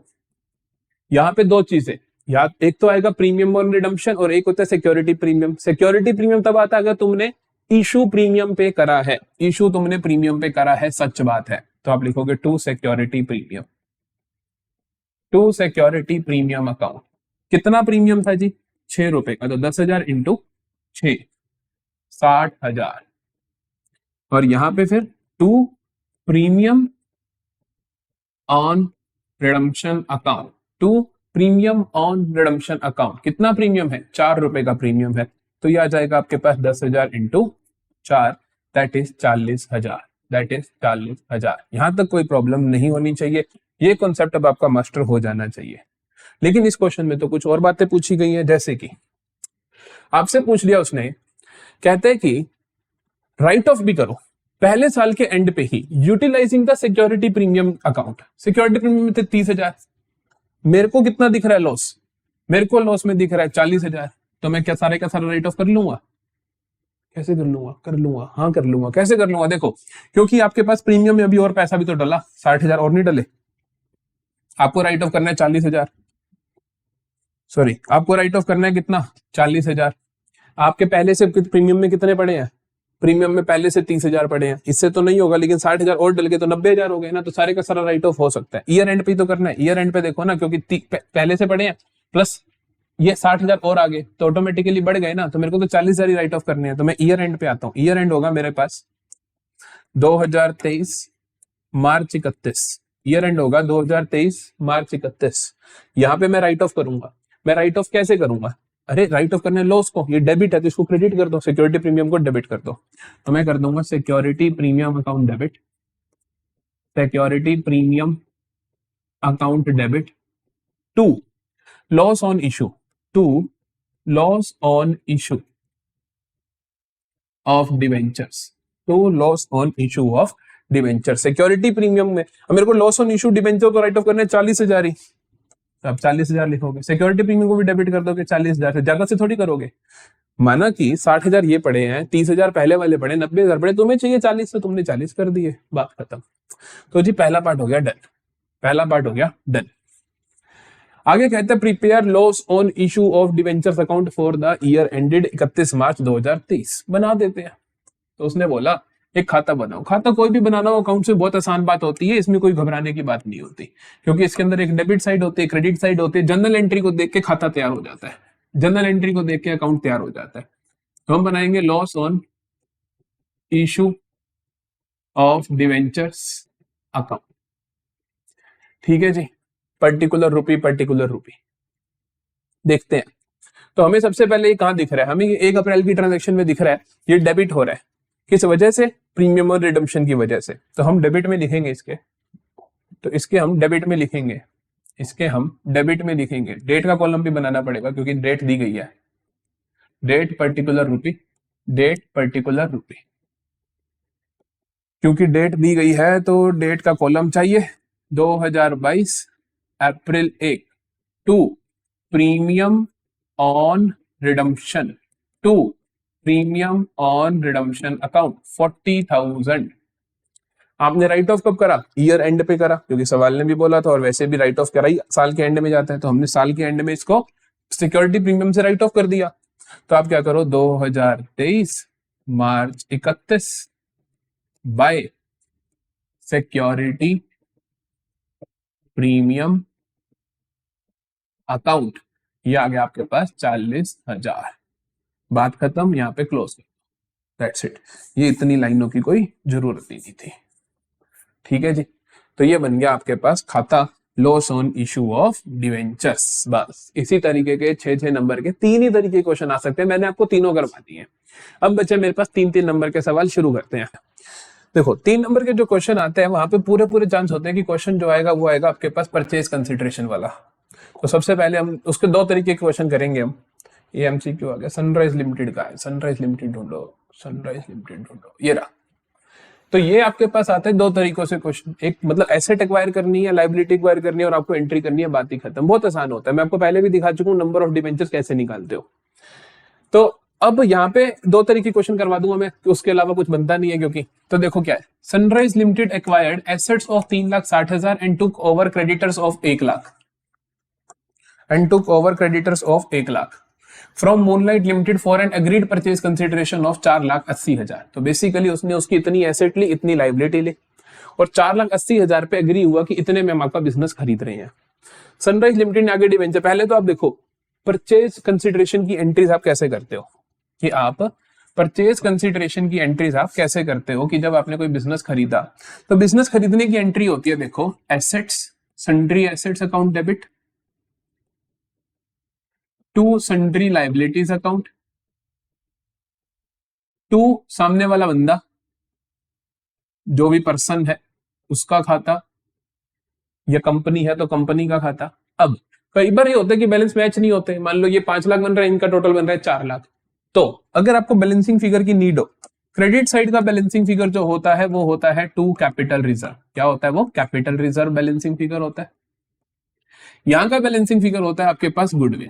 यहाँ पे दो चीजें, या एक तो आएगा प्रीमियम ऑन रिडम्पशन और एक होता है सिक्योरिटी प्रीमियम। सिक्योरिटी प्रीमियम तब आता है अगर तुमने इशू प्रीमियम पे करा है, इशू तुमने प्रीमियम पे करा है, सच बात है, तो आप लिखोगे to security premium, to security premium account. कितना प्रीमियम था जी 6 रुपए का, तो 10,000 इंटू 6 60,000। और यहां पे फिर to premium on redemption account, to premium on redemption account. कितना प्रीमियम है 4 रुपए का प्रीमियम है, तो यह आ जाएगा आपके पास 10,000 into 4, that is 40,000, that is 40,000। यहां तक कोई प्रॉब्लम नहीं होनी चाहिए, ये कॉन्सेप्ट अब आपका मास्टर हो जाना चाहिए। लेकिन इस क्वेश्चन में तो कुछ और बातें पूछी गई हैं, जैसे कि आपसे पूछ लिया उसने, कहते हैं कि राइट ऑफ भी करो, पहले साल के एंड पे ही utilising the security premium account, security premium में थे 30,000, मेरे को कितना दिख रहा है लॉस, मेरे को लॉस में दिख रहा है 40,000, तो मैं क्या सारे का सारा राइट ऑफ कर लूंगा? कैसे कर लूंगा? कर लूंगा, हाँ कर लूंगा। कैसे कर लूंगा? देखो, क्योंकि आपके पास प्रीमियम में अभी और पैसा भी तो डला, 60,000 और नहीं डले। आपको राइट ऑफ करना है 40,000, सॉरी आपको राइट ऑफ करना है कितना? 40,000। आपके पहले से प्रीमियम में कितने पड़े हैं? प्रीमियम में पहले से 30,000 पड़े हैं, इससे तो नहीं होगा, लेकिन 60,000 और डल के तो 90,000 हो गए ना, तो सारे का सारा राइट ऑफ हो सकता है। ईयर एंड पे तो करना है, ईयर एंड पे देखो ना, क्योंकि पहले से पड़े हैं प्लस ये 60,000 और आगे तो ऑटोमेटिकली बढ़ गए ना, तो मेरे को तो 40,000 ही राइट ऑफ करने हैं। तो मैं ईयर एंड पे आता हूँ। ईयर एंड होगा मेरे पास 2023 मार्च 31, ईयर एंड होगा 2023 मार्च 31। यहाँ पे मैं राइट ऑफ करूंगा। मैं राइट ऑफ कैसे करूंगा? अरे राइट ऑफ करने लॉस को, ये डेबिट है तो इसको क्रेडिट कर दो, सिक्योरिटी प्रीमियम को डेबिट कर दो। तो मैं कर दूंगा security premium account debit, security premium account debit to loss on issue, to loss on issue of debentures, to loss on issue of debenture. Security premium में अब मेरे को लॉस ऑन इशू डिवेंचर को राइट ऑफ करने 40,000 ही, तो आप 40,000 लिखोगे, security premium को भी डेबिट कर दोगे 40,000 से, ज्यादा से थोड़ी करोगे। माना कि 60,000 ये पड़े हैं, 30,000 पहले वाले पड़े, 90,000 पड़े, तुम्हें चाहिए 40, तो तुमने 40 कर दिए, बात खत्म। तो जी पहला पार्ट हो गया डन, पहला पार्ट हो गया डन। आगे कहते हैं prepare loss on issue of debentures account for the year ended 31 मार्च 2023। बना देते हैं। तो उसने बोला एक खाता बनाओ। खाता कोई भी बनाना हो अकाउंट से बहुत आसान बात होती है, इसमें कोई घबराने की बात नहीं होती, क्योंकि इसके अंदर एक डेबिट साइड होती है, क्रेडिट साइड होती है। जनरल एंट्री को देख के खाता तैयार हो जाता है, जनरल एंट्री को देख के अकाउंट तैयार हो जाता है। तो हम बनाएंगे loss on issue of debentures account, ठीक है जी, पर्टिकुलर रुपी। देखते हैं। तो हमें सबसे पहले ये कहां दिख रहा है? हमें 1 अप्रैल की ट्रांजैक्शन में दिख रहा है, ये डेबिट हो रहा है। किस वजह से? प्रीमियम और रिडम्पशन की वजह से। तो हम डेबिट में लिखेंगे इसके, तो इसके हम डेबिट में लिखेंगे, इसके हम डेबिट में लिखेंगे। डेट का कॉलम भी बनाना पड़ेगा क्योंकि डेट दी गई है, डेट पर्टिकुलर रुपी, डेट पर्टिकुलर रुपी, क्योंकि डेट दी गई है तो डेट का कॉलम चाहिए। 2022 April 1 to premium on redemption, to premium on redemption account 40,000। आपने राइट ऑफ कब करा? ईयर एंड पे करा, क्योंकि सवाल ने भी बोला था, और वैसे भी राइट ऑफ करा ही साल के एंड में जाता है, तो हमने साल के एंड में इसको सिक्योरिटी प्रीमियम से राइट ऑफ कर दिया। तो आप क्या करो, 2023 मार्च 31 बाय सिक्योरिटी प्रीमियम अकाउंट, ये आ गया आपके पास 40,000। बात खत्म, यहाँ पे क्लोज, दैट्स इट। ये इतनी लाइनों की कोई जरूरत नहीं थी, ठीक है जी। तो ये बन गया आपके पास खाता loss on issue of debentures. बस इसी तरीके के 6 नंबर के 3 ही तरीके के क्वेश्चन आ सकते हैं, मैंने आपको तीनों करवा दिए। अब बच्चे मेरे पास 3 नंबर के सवाल शुरू करते हैं। देखो 3 नंबर के जो क्वेश्चन आते हैं वहां पे पूरे चांस होते हैं कि क्वेश्चन जो आएगा वो आएगा आपके पास परचेज कंसिडरेशन वाला। तो सबसे पहले हम उसके 2 तरीके के क्वेश्चन करेंगे हम। ये एमसीक्यू आ गया, सनराइज लिमिटेड का है, सनराइज लिमिटेड ढूंढो, सनराइज लिमिटेड ढूंढो, ये रहा। तो ये आपके पास आते हैं 2 तरीकों से क्वेश्चन, एक मतलब एसेट एक्वायर करनी है, लाइबिलिटी एक्वायर करनी है, और आपको एंट्री करनी है, बात ही खत्म। बहुत आसान होता है, मैं आपको पहले भी दिखा चुका हूं नंबर ऑफ डिवेंचर्स कैसे निकालते हो। तो अब यहाँ पे 2 तरीके क्वेश्चन करवा दूंगा मैं, उसके अलावा कुछ बनता नहीं है क्योंकि। तो देखो क्या है, sunrise limited acquired assets of 3,60,000 and took over creditors of 1 lakh, and took over creditors of 1 lakh from moonlight limited for N agreed purchase consideration of 4,80,000। तो बेसिकली उसने उसकी इतनी एसेट ली, इतनी लाइबिलिटी ली, और 4,80,000 पे अग्री हुआ कि इतने में हम आपका बिजनेस खरीद रहे हैं। सनराइज लिमिटेड ने आगे डिवेंचर, पहले तो आप देखो परचेज कंसिडरेशन की एंट्रीज आप कैसे करते हो, कि आप परचेज कंसिडरेशन की एंट्रीज आप कैसे करते हो, कि जब आपने कोई बिजनेस खरीदा तो बिजनेस खरीदने की एंट्री होती है, देखो assets, sundry assets account debit to sundry liabilities account, to सामने वाला बंदा जो भी पर्सन है उसका खाता, या कंपनी है तो कंपनी का खाता। अब कई बार ये होता है कि बैलेंस मैच नहीं होते, मान लो ये 5 लाख बन रहा है, इनका टोटल बन रहा है 4 लाख। तो अगर आपको बैलेंसिंग फिगर की नीड हो क्रेडिट साइड का बैलेंसिंग फिगर जो होता है वो होता है टू कैपिटल रिजर्व। क्या होता है वो? कैपिटल रिजर्व बैलेंसिंग फिगर होता है। यहां का बैलेंसिंग फिगर होता है आपके पास गुडविल।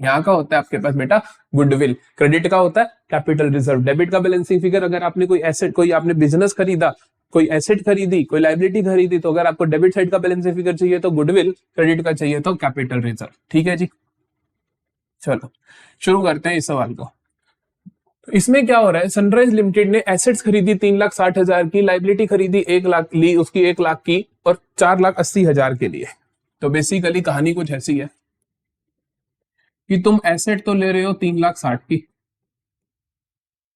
यहाँ का होता है आपके पास बेटा गुडविल। क्रेडिट का होता है कैपिटल रिजर्व। डेबिट का बैलेंसिंग फिगर, अगर आपने कोई एसेट, कोई आपने बिजनेस खरीदा, कोई एसेट खरीदी, कोई लाइबिलिटी खरीदी, तो अगर आपको डेबिट साइड का बैलेंसिंग फिगर चाहिए तो गुडविल, क्रेडिट का चाहिए तो कैपिटल रिजर्व। ठीक है जी, चलो शुरू करते हैं इस सवाल को। तो इसमें क्या हो रहा है, सनराइज लिमिटेड ने एसेट्स खरीदी 3,60,000 की, लाइबिलिटी खरीदी 1 लाख ली, उसकी 1 लाख की, और 4,80,000 के लिए। तो बेसिकली कहानी कुछ ऐसी है कि तुम एसेट तो ले रहे हो 3,60,000 की,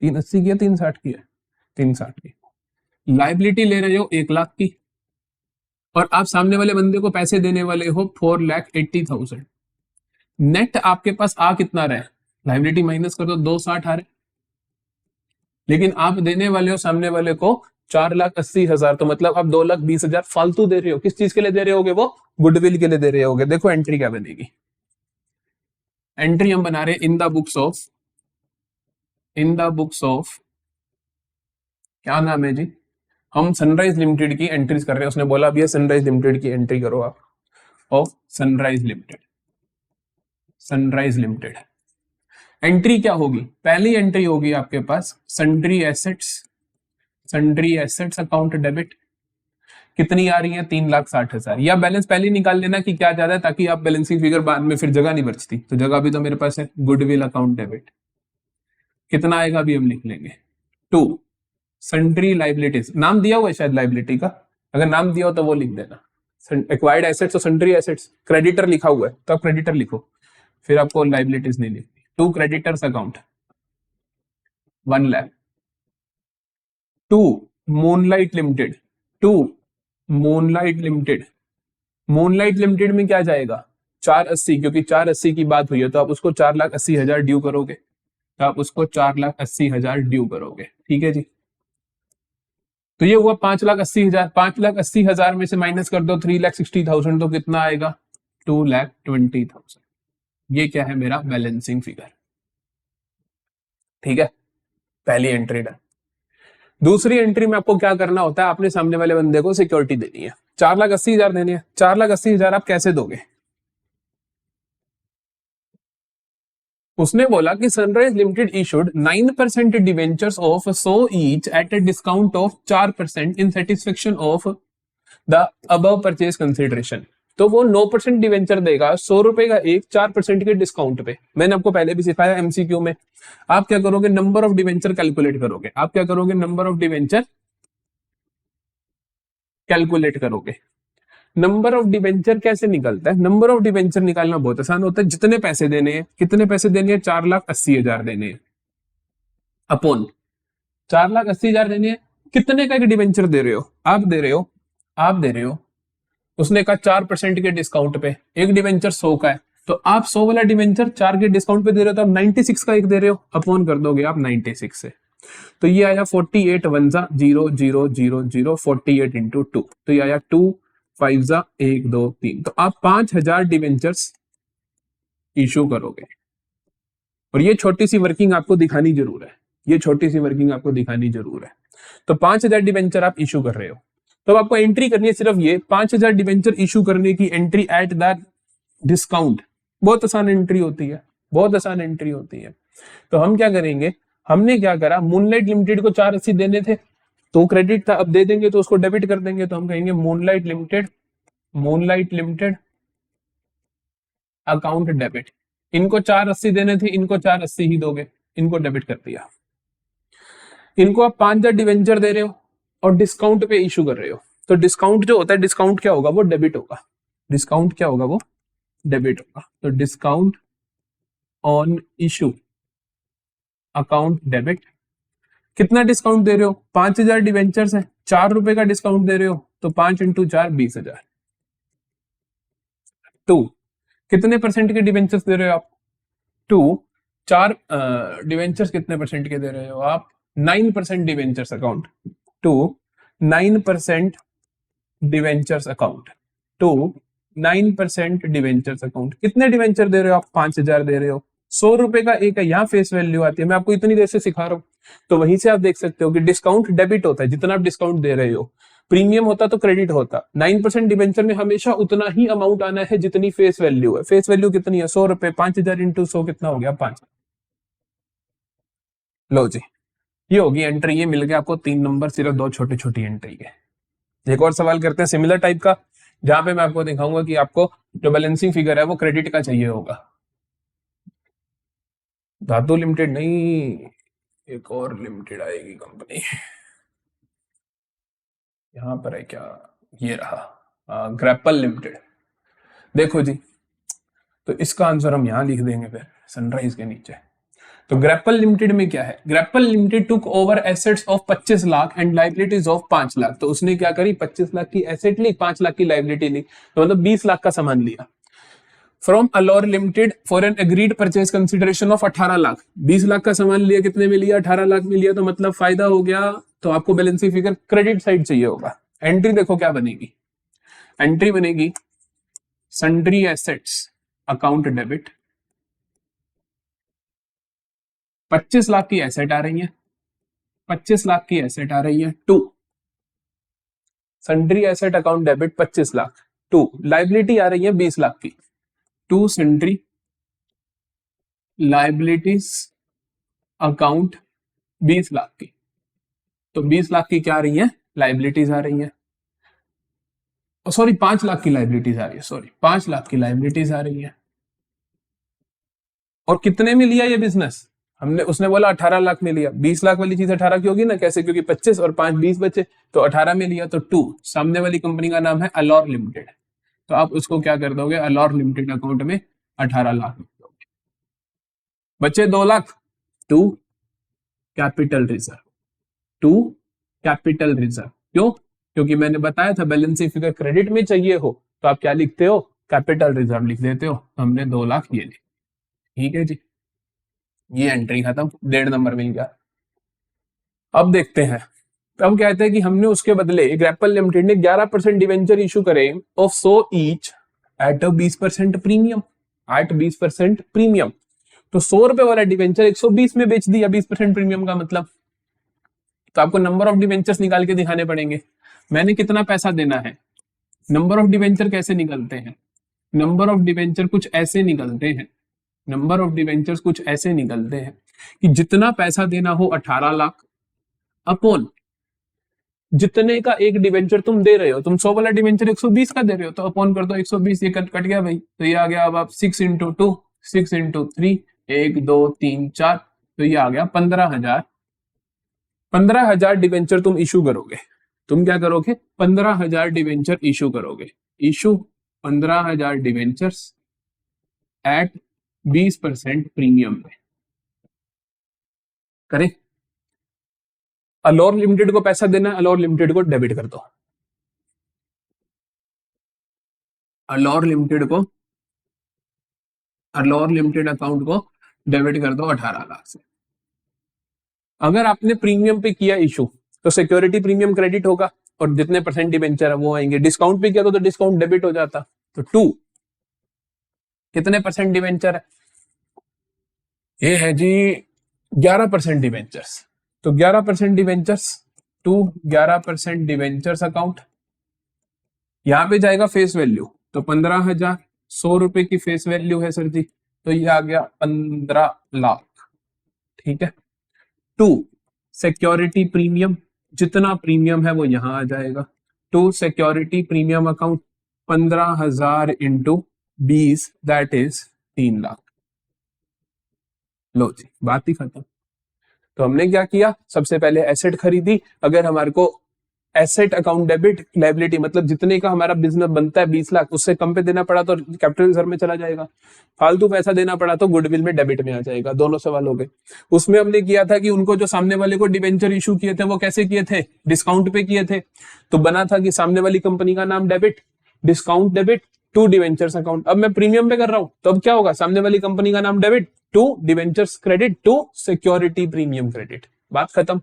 380 की है 360 की है, 360 की। लाइबिलिटी ले रहे हो 1 लाख की, और आप सामने वाले बंदे को पैसे देने वाले हो 4,80,000। नेट आपके पास आ कितना रहा है, लाइबिलिटी माइनस कर दो 260 आ रहे, लेकिन आप देने वाले हो सामने वाले को 4,80,000। तो मतलब आप 2,20,000 फालतू दे रहे हो। किस चीज के लिए दे रहे होगे? वो गुडविल के लिए दे रहे होगे। देखो एंट्री क्या बनेगी। एंट्री हम बना रहे इन द बुक्स ऑफ, क्या नाम है जी, हम सनराइज लिमिटेड की एंट्रीज कर रहे हैं। उसने बोला भैया सनराइज लिमिटेड की एंट्री करो आप, ऑफ सनराइज लिमिटेड। एंट्री क्या होगी? पहली एंट्री होगी आपके पास सन्ड्री एसेट्स अकाउंट डेबिट। कितनी आ रही है? 3,60,000। या बैलेंस पहले निकाल लेना कि क्या ज्यादा है, ताकि आप बैलेंसिंग फिगर बाद में फिर जगह नहीं बचती। तो जगह भी तो मेरे पास है, गुडविल अकाउंट डेबिट कितना आएगा अभी हम लिख लेंगे। 2 सन्ड्री लाइबिलिटीज, नाम दिया हुआ है शायद लाइबिलिटी का, अगर नाम दिया हो तो वो लिख देना। एक्वायर्ड एसेट्स और सन्ड्री एसेट्स, क्रेडिटर लिखा हुआ है तो आप क्रेडिटर लिखो, फिर आपको लाइबिलिटीज नहीं लिखनी। 2 creditors account 1 lakh. 2 moonlight limited, moonlight limited में क्या जाएगा? 480, क्योंकि 480 की बात हुई है तो आप उसको 4,80,000 ड्यू करोगे, तो आप उसको 4,80,000 ड्यू करोगे। ठीक है जी, तो ये हुआ 5,80,000। 5,80,000 में से माइनस कर दो 3,60,000, तो कितना आएगा? 2,20,000। ये क्या है? मेरा बैलेंसिंग फिगर। ठीक है, पहली एंट्री डन। दूसरी एंट्री में आपको क्या करना होता है, आपने सामने वाले बंदे को सिक्योरिटी देनी है, 4,80,000 देनी है। 4,80,000 आप कैसे दोगे? उसने बोला कि sunrise limited issued 9% debentures of so each eight a discount of 4% in satisfaction of the above purchase consideration. तो वो 9% डिवेंचर देगा, 100 रुपए का एक, 4% के डिस्काउंट पे। मैंने आपको पहले भी सिखाया एमसीक्यू में। आप क्या करोगे? नंबर ऑफ डिवेंचर कैलकुलेट करोगे। आप क्या करोगे? नंबर ऑफ डिवेंचर कैलकुलेट करोगे। नंबर ऑफ डिवेंचर कैसे निकलता है? नंबर ऑफ डिवेंचर निकालना बहुत आसान होता है। जितने पैसे देने हैं, कितने पैसे देने हैं? 4,80,000 देने हैं, अपॉन 4,80,000 देने हैं। कितने का एक डिवेंचर दे रहे हो? आप दे रहे हो उसने कहा 4% के डिस्काउंट पे। एक डिवेंचर 100 का है, तो आप 100 वाला डिवेंचर 4 के डिस्काउंट पे दे रहे हो, तो आप 96 का एक दे रहे हो, अपॉन कर दोगे आप 96 से। तो ये आया 48 1 0 0 0 0 48 इंटू 2, तो ये आया 2 5 1 2 3। तो आप 5,000 डिवेंचर्स इशू करोगे। और ये छोटी सी वर्किंग आपको दिखानी जरूर है, तो 5,000 डिवेंचर आप इशू कर रहे हो। तो आपको एंट्री करनी है सिर्फ ये 5,000 डिवेंचर इशू करने की एंट्री एट द डिस्काउंट। बहुत आसान एंट्री होती है, तो हम क्या करेंगे? हमने क्या करा, मूनलाइट लिमिटेड को 480 देने थे तो क्रेडिट था, अब दे देंगे तो उसको डेबिट कर देंगे। तो हम कहेंगे मूनलाइट लिमिटेड अकाउंट डेबिट। इनको 480 देने थे, इनको 480 ही दोगे, इनको डेबिट कर दिया। इनको आप 5,000 डिवेंचर दे रहे हो और डिस्काउंट पे इशू कर रहे हो, तो डिस्काउंट जो होता है, डिस्काउंट क्या होगा? वो डेबिट होगा। तो discount on issue account debit. कितना डिस्काउंट दे रहे हो? 5,000 डिवेंचर्स है, 4 रुपए का डिस्काउंट दे रहे हो, तो 5 इंटू 4 20,000। 2 कितने परसेंट के डिवेंचर्स दे रहे हो आप? 2 4 डिवेंचर्स कितने परसेंट के दे रहे हो आप? 9% debentures account. 2 9% debentures account. 2 9% debentures account. कितने डिवेंचर दे रहे हो आप? 5,000 दे रहे हो, ₹100 का एक है, यहाँ फेस वैल्यू आती है। मैं आपको इतनी देर से सिखा रहा हूँ, तो वहीं से आप देख सकते हो कि डिस्काउंट डेबिट होता है, जितना आप डिस्काउंट दे रहे हो। प्रीमियम होता तो क्रेडिट होता। 9% डिबेंचर में हमेशा उतना ही अमाउंट आना है जितनी फेस वैल्यू है। फेस वैल्यू कितनी है? ₹100। 5,000 इंटू 100 कितना हो गया? 5। लो जी, ये होगी एंट्री। ये मिल गया आपको 3 नंबर, सिर्फ 2 छोटी छोटी एंट्री है। एक और सवाल करते हैं सिमिलर टाइप का, जहां पे मैं आपको दिखाऊंगा कि आपको जो बैलेंसिंग फिगर है वो क्रेडिट का चाहिए होगा। धातु लिमिटेड नहीं, एक और लिमिटेड आएगी कंपनी, यहां पर है क्या? ये रहा, ग्रैपल लिमिटेड। देखो जी, तो इसका आंसर हम यहां लिख देंगे फिर सनराइज के नीचे। तो ग्रैपल लिमिटेड में क्या है? Grapple limited took over assets of 25 lakh and liabilities of 5 lakh. तो उसने क्या करी? 25 लाख की एसेट ली, 5 लाख की लाइबिलिटी ली, तो मतलब 20 लाख का सामान लिया। फ्रॉम अलोर limited for an agreed purchase consideration of 18 lakh. 20 lakh का सामान लिया, कितने में लिया? 18 लाख में लिया, तो मतलब फायदा हो गया। तो आपको बैलेंसिंग फिगर क्रेडिट साइड चाहिए होगा। एंट्री देखो क्या बनेगी, एंट्री बनेगी sundry assets account debit. 25 lakh की एसेट आ रही है, 25 लाख की एसेट आ रही है, to sundry asset account debit 25 lakh, to liability आ रही है 20 लाख की, to sundry liabilities account 20 lakh की। तो 20 लाख की क्या आ रही है? लाइबिलिटीज आ रही है, सॉरी 5 लाख की लाइबिलिटीज आ रही है, सॉरी 5 लाख की लाइबिलिटीज आ रही है। और कितने में लिया ये बिजनेस? हमने, उसने बोला 18 लाख में लिया। 20 लाख वाली चीज 18 की होगी ना, कैसे? क्योंकि 25 और 5 20 बचे, तो 18 में लिया। तो टू, सामने वाली कंपनी का नाम है अलोर लिमिटेड, तो आप उसको क्या कर दोगे? अलोर लिमिटेड अकाउंट में 18 लाख लिख दोगे। बचे 2 lakh, to capital reserve, to capital reserve. क्यों? क्योंकि मैंने बताया था बैलेंसिंग फिगर क्रेडिट में चाहिए हो तो आप क्या लिखते हो? कैपिटल रिजर्व लिख देते हो। हमने 2 लाख ये लिख, ठीक है जी, ये एंट्री खत्म, 1.5 नंबर मिल गया। अब देखते हैं, अब कहते हैं कि हमने उसके बदले ग्रैपल लिमिटेड ने 11% डिवेंचर इशू करे of 100 each at 20% premium, at 20% premium. तो ₹100 वाला डिवेंचर 120 में बेच दिया, 20% प्रीमियम का मतलब। तो आपको नंबर ऑफ डिवेंचर्स निकाल के दिखाने पड़ेंगे। मैंने कितना पैसा देना है? नंबर ऑफ डिवेंचर कैसे निकलते हैं? नंबर ऑफ डिवेंचर कुछ ऐसे निकलते हैं, नंबर ऑफ डिवेंचर्स कुछ ऐसे निकलते हैं कि जितना पैसा देना हो 18 लाख अपॉन जितने का एक डिवेंचर तुम दे रहे हो। तुम 100 वाला डिवेंचर 120 का दे रहे हो, तो अपॉन कर दो 120, ये कट गया भाई, तो ये आ गया। अब आप 6 इंटू 2, 6 इंटू 3, 1 2 3 4, तो ये आ गया 15,000। 15,000 डिवेंचर तुम इशू करोगे। तुम क्या करोगे? 15,000 डिवेंचर इशू करोगे। इशू 15,000 डिवेंचर्स एट 20% प्रीमियम पे करें। अलोर लिमिटेड को पैसा देना है, अलोर लिमिटेड को डेबिट कर दो। अलोर लिमिटेड अकाउंट को डेबिट कर दो 18 लाख से। अगर आपने प्रीमियम पे किया इशू तो सिक्योरिटी प्रीमियम क्रेडिट होगा और जितने परसेंट डिबेंचर है वो आएंगे। डिस्काउंट पे किया तो डिस्काउंट डेबिट हो जाता। तो 2 कितने परसेंट डिबेंचर है? ये है जी 11% डिबेंचर्स। तो 11% डिबेंचर्स टू 11% डिबेंचर्स अकाउंट, यहां पे जाएगा फेस वैल्यू, तो 15,000, ₹100 की फेस वैल्यू है सर जी, तो ये आ गया 15 लाख, ठीक है। टू सिक्योरिटी प्रीमियम, जितना प्रीमियम है वो यहां आ जाएगा। To security premium account 15,000 into 20, that is 3 lakh. लो जी, बात ही खत्म। तो हमने क्या किया? सबसे पहले एसेट खरीदी। अगर हमारे को एसेट अकाउंट डेबिट लायबिलिटी मतलब जितने का हमारा बिजनेस बनता है 20 लाख, उससे कम पे देना पड़ा तो कैपिटल रिजर्व में चला जाएगा। फालतू पैसा देना पड़ा तो गुडविल में डेबिट में आ जाएगा। दोनों सवाल हो गए। उसमें हमने किया था कि उनको जो सामने वाले को डिबेंचर इशू किए थे वो कैसे किए थे? डिस्काउंट पे किए थे। तो बना था कि सामने वाली कंपनी का नाम debit, discount debit to debentures account. अब मैं प्रीमियम पे कर रहा हूं तो अब क्या होगा? सामने वाली कंपनी का नाम debit to debentures credit to security premium credit. बात खत्म।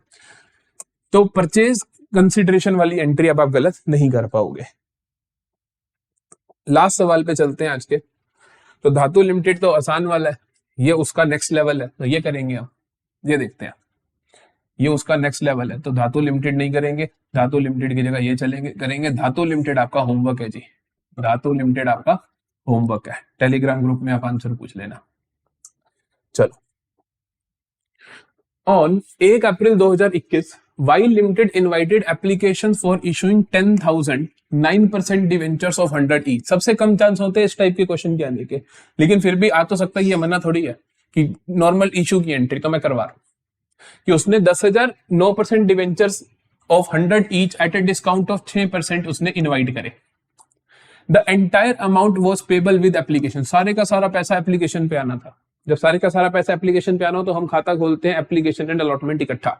तो परचेज कंसिडरेशन वाली एंट्री अब आप गलत नहीं कर पाओगे। लास्ट सवाल पे चलते हैं आज के। तो धातु लिमिटेड तो आसान वाला है, ये उसका नेक्स्ट लेवल है, तो ये करेंगे हम, ये देखते हैं, ये उसका नेक्स्ट लेवल है, तो धातु लिमिटेड नहीं करेंगे, धातु लिमिटेड की जगह ये चलेंगे करेंगे। धातु लिमिटेड आपका होमवर्क है जी, धातु लिमिटेड आपका होमवर्क है, टेलीग्राम ग्रुप में आप आंसर पूछ लेना। चलो, on 1 April 2021 Y limited invited application for issuing 10,000 9% debentures of 100 each. सबसे कम चांस होते हैं इस टाइप के क्वेश्चन के आने के, लेकिन फिर भी आ तो सकता है, ये मना थोड़ी है कि नॉर्मल इशू की एंट्री तो मैं करवा रहा हूं कि उसने 10,000 9% debentures of 100 each eight a discount of 6% उसने इनवाइट करे। The entire amount was payable with application, सारे का सारा पैसा एप्लीकेशन पे आना था। जब सारे का सारा पैसा एप्लीकेशन पे आना हो तो हम खाता खोलते हैं एप्लीकेशन एंड अलॉटमेंट इकट्ठा।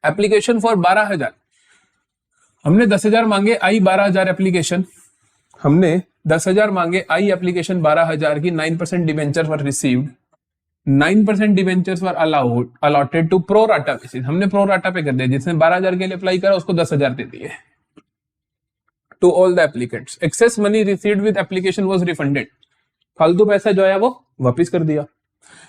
एप्लीकेशन फॉर 12,000, हमने 10,000 मांगे, आई 12,000 एप्लीकेशन, हमने 10,000 मांगे, आई एप्लीकेशन 12,000 की, 9% debenture were received, 9% debentures were allotted to pro rata basis, हमने प्रो राटा पे कर दिया, जिसने 12,000 के लिए अप्लाई करा उसको 10,000 दे दिए to all the applicants. Excess money received with application was refunded, फालतू पैसा जो है वो वापस कर दिया।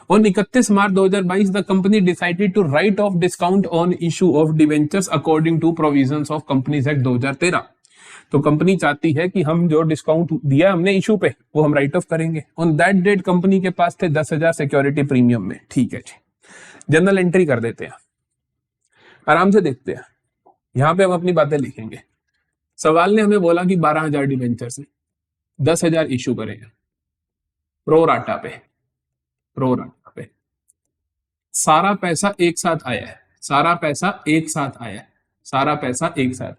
On 31 March 2022 the company decided to write off discount on issue of debentures according to provisions of companies act 2013। तो कंपनी चाहती है कि हम जो डिस्काउंट दिया हमने इशू पे वो हम राइट ऑफ करेंगे। ऑन दैट डेट कंपनी के पास थे 10,000 सिक्योरिटी प्रीमियम में। ठीक है जी, जनरल एंट्री कर देते हैं, आराम से देखते हैं, यहां पे हम अपनी बातें लिखेंगे। सवाल ने हमें बोला कि 12,000 डिवेंचर से 10,000 इशू करेंगे प्रो राटा पे, प्रो राटा पे सारा पैसा एक साथ आया है, सारा पैसा एक साथ आया है, सारा पैसा एक साथ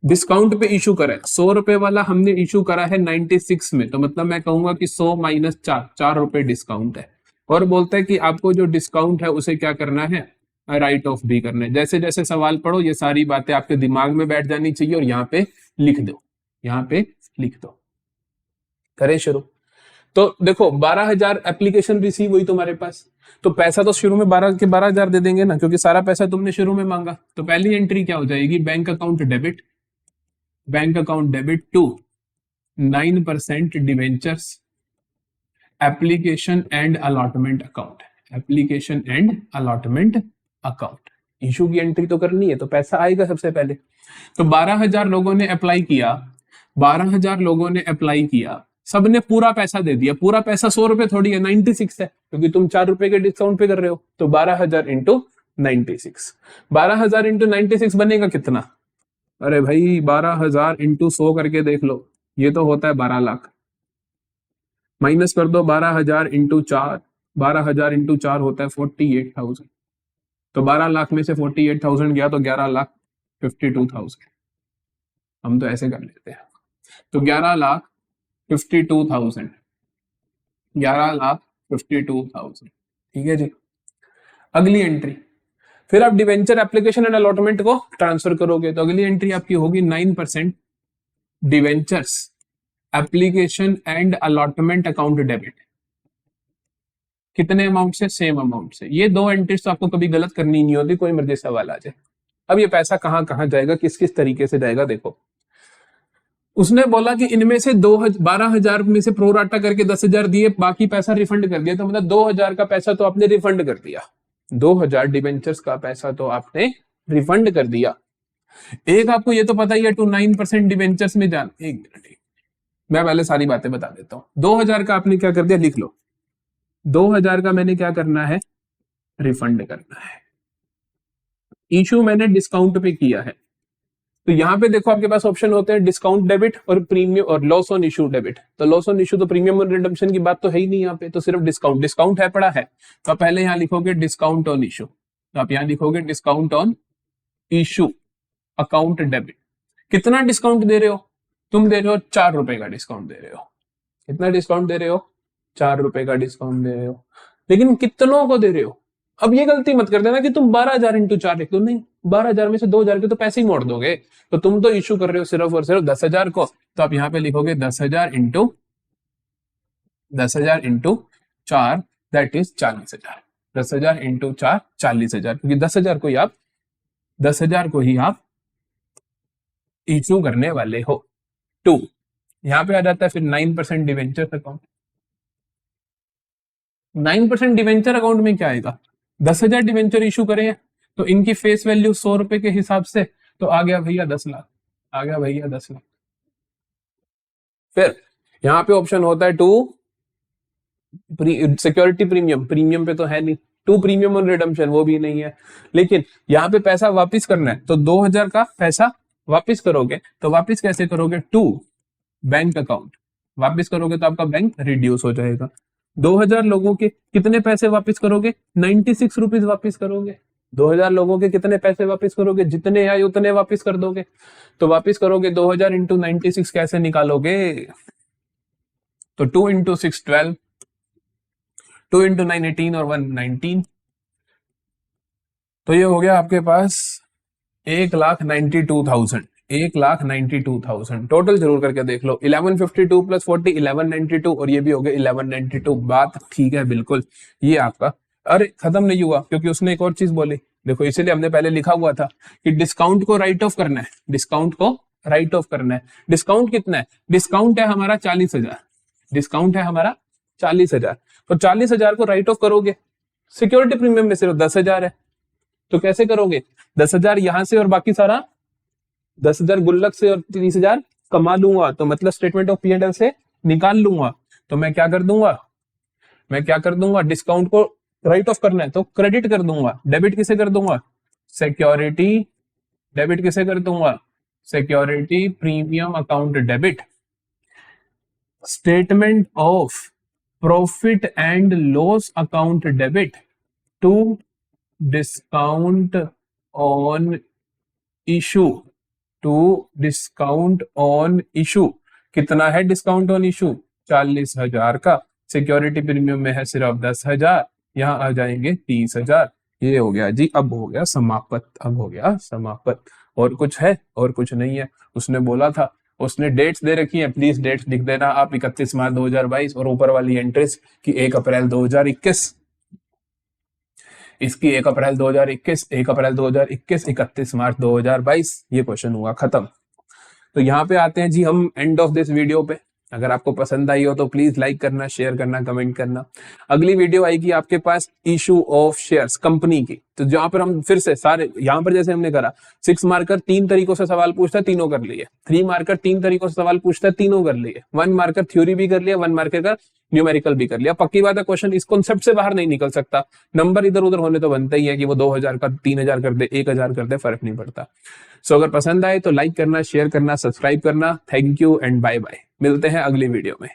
डिस्काउंट पे इशू करा है। 100 रुपए वाला हमने इशू करा है 96 में, तो मतलब मैं कहूंगा कि 100 माइनस 4 रुपए डिस्काउंट है। और बोलता है कि आपको जो डिस्काउंट है उसे क्या करना है, राइट ऑफ भी करना है। जैसे जैसे सवाल पढ़ो ये सारी बातें आपके दिमाग में बैठ जानी चाहिए और यहाँ पे लिख दो, यहाँ पे लिख दो। करें शुरू। तो देखो 12,000 एप्लीकेशन रिसीव हुई तुम्हारे पास, तो पैसा तो शुरू में 12 के 12,000 दे देंगे ना, क्योंकि सारा पैसा तुमने शुरू में मांगा। तो पहली एंट्री क्या हो जाएगी, bank account debit, bank account debit to 9% debentures application and allotment account, application and allotment account. Issue की एंट्री तो करनी है, तो पैसा आएगा सबसे पहले। तो 12,000 लोगों ने अप्लाई किया, 12,000 लोगों ने अप्लाई किया, सबने पूरा पैसा दे दिया। पूरा पैसा 100 रुपए थोड़ी है, 96 है, क्योंकि तुम 4 रुपए के डिस्काउंट पे कर रहे हो। तो 12,000 इंटू 96, 12,000 इंटू 96 बनेगा कितना, अरे भाई 12,000 इंटू 100 करके देख लो, ये तो होता है 12 लाख। माइनस कर दो 12,000 इंटू 4, 12,000 इंटू 4 होता है 48,000। तो 12 लाख में से 48,000 गया तो 11,52,000। हम तो ऐसे कर लेते हैं, तो 11,52,000, 11,52,000। ठीक है जी। अगली एंट्री, फिर आप डिवेंचर एप्लीकेशन एंड अलॉटमेंट को ट्रांसफर करोगे, तो अगली एंट्री आपकी होगी 9% debentures application and allotment account debit. कितने अमाउंट से, सेम अमाउंट से। ये दो एंट्रीज तो आपको कभी गलत करनी नहीं होती, कोई मर्जी सवाल आ जाए। अब ये पैसा कहां कहां जाएगा, किस किस तरीके से जाएगा, देखो उसने बोला कि इनमें से 12,000 में से प्रोराटा करके 10,000 दिए, बाकी पैसा रिफंड कर दिया। तो मतलब 2,000 का पैसा तो आपने रिफंड कर दिया, 2,000 डिवेंचर्स का पैसा तो आपने रिफंड कर दिया। एक आपको ये तो पता ही है टू 9% डिवेंचर्स में जान, एक मिनट मैं पहले सारी बातें बता देता हूं। 2,000 का आपने क्या कर दिया, लिख लो, 2,000 का मैंने क्या करना है, रिफंड करना है। इशू मैंने डिस्काउंट पे किया है, तो यहां पे देखो आपके पास ऑप्शन होते हैं डिस्काउंट डेबिट और प्रीमियम और लॉस ऑन इशू डेबिट। तो लॉस ऑन इशू तो प्रीमियम और रिडम्पशन की बात तो है ही नहीं यहाँ पे, तो सिर्फ डिस्काउंट, डिस्काउंट है पड़ा है। तो आप पहले यहां लिखोगे डिस्काउंट ऑन इशू, तो आप यहां लिखोगे discount on issue account debit. कितना डिस्काउंट दे रहे हो, तुम दे रहे हो 4 रुपए का डिस्काउंट दे रहे हो। कितना डिस्काउंट दे रहे हो, 4 रुपए का डिस्काउंट दे रहे हो, लेकिन कितनों को दे रहे हो। अब ये गलती मत कर देना कि तुम 12,000 इंटू 4 लिख दो, नहीं, 12,000 में से 2,000 के तो पैसे ही मोड़ दोगे। तो तुम तो इशू कर रहे हो सिर्फ और सिर्फ 10,000 को, तो आप यहां पे लिखोगे 10,000 इंटू 4, दैट इज 40,000। 10,000 इंटू 4 40,000, क्योंकि 10,000 को ही आप इशू करने वाले हो। 2 यहां पे आ जाता है फिर 9% डिवेंचर अकाउंट। 9% डिवेंचर अकाउंट में क्या आएगा, 10,000 डिवेंचर इशू करे तो इनकी फेस वैल्यू 100 रुपए के हिसाब से तो आ गया भैया 10 लाख, आ गया भैया 10 लाख। फिर यहाँ पे ऑप्शन होता है टू सिक्योरिटी प्रीमियम, प्रीमियम पे तो है नहीं, टू प्रीमियम ऑन रिडम्पशन वो भी नहीं है, लेकिन यहाँ पे पैसा वापस करना है तो 2,000 का पैसा वापस करोगे तो वापस कैसे करोगे, टू बैंक अकाउंट वापस करोगे तो आपका बैंक रिड्यूस हो जाएगा। 2,000 लोगों के कितने पैसे वापस करोगे, 96 रुपीज वापस करोगे। 2,000 लोगों के कितने पैसे वापस करोगे, जितने आए उतने वापस कर दोगे। तो वापस करोगे 2,000 इंटू 96 कैसे निकालोगे, तो 2 इंटू 6 12, 2 इंटू 9 18 और 1 19, तो ये हो गया आपके पास 1,92,000, 1,92,000 टोटल। जरूर करके देख लो, 1152 प्लस 40 1192 और ये भी हो गया 1192। बात ठीक है बिल्कुल, ये आपका। अरे खत्म नहीं हुआ, क्योंकि उसने एक और चीज बोली, देखो इसीलिए हमने पहले लिखा हुआ था कि डिस्काउंट को राइट ऑफ करना है, डिस्काउंट को राइट ऑफ करना है। डिस्काउंट कितना है, डिस्काउंट है हमारा 40,000, डिस्काउंट है हमारा 40,000, तो 40,000 को राइट ऑफ करोगे, सिक्योरिटी प्रीमियम में सिर्फ 10,000 है, तो कैसे करोगे, 10,000 यहां से और बाकी सारा 10,000 गुल्लक से और 30,000 कमा लूंगा, तो मतलब स्टेटमेंट ऑफ P&L से निकाल लूंगा। तो मैं क्या कर दूंगा, डिस्काउंट को राइट ऑफ करना है तो क्रेडिट कर दूंगा। डेबिट किसे कर दूंगा, सिक्योरिटी, डेबिट किसे कर दूंगा, security premium account debit. Statement of profit and loss account debit to discount on issue, to discount on issue. कितना है डिस्काउंट ऑन इशू, 40,000 का, सिक्योरिटी प्रीमियम में है सिर्फ 10,000, यहां आ जाएंगे 30,000। ये हो गया जी, अब हो गया समाप्त, अब हो गया समाप्त। और कुछ है, और कुछ नहीं है। उसने बोला था, उसने डेट्स दे रखी है, प्लीज डेट्स लिख देना आप, 31 मार्च 2022 और ऊपर वाली एंट्रीज की 1 अप्रैल 2021, इसकी 1 अप्रैल 2021, 1 अप्रैल 2021, 31 मार्च 2022। ये क्वेश्चन हुआ खत्म। तो यहाँ पे आते हैं जी हम एंड ऑफ दिस वीडियो पे। अगर आपको पसंद आई हो तो प्लीज लाइक करना, शेयर करना, कमेंट करना। अगली वीडियो आएगी आपके pass issue of shares company की, तो जहां पर हम फिर से सारे, यहाँ पर जैसे हमने करा 6 मार्कर 3 तरीकों से सवाल पूछता है, तीनों कर लिए। 3 मार्कर 3 तरीकों से सवाल पूछता है, तीनों कर लिए। 1 मार्कर थ्योरी भी कर लिया, 1 मार्कर का न्यूमेरिकल भी कर लिया। पक्की बात है, क्वेश्चन इस कॉन्सेप्ट से बाहर नहीं निकल सकता। नंबर इधर उधर होने तो बनता ही है कि वो 2,000 का 3,000 कर दे, 1,000 कर दे, फर्क नहीं पड़ता। सो अगर पसंद आए तो लाइक करना, शेयर करना, सब्सक्राइब करना। Thank you and bye bye. मिलते हैं अगली वीडियो में।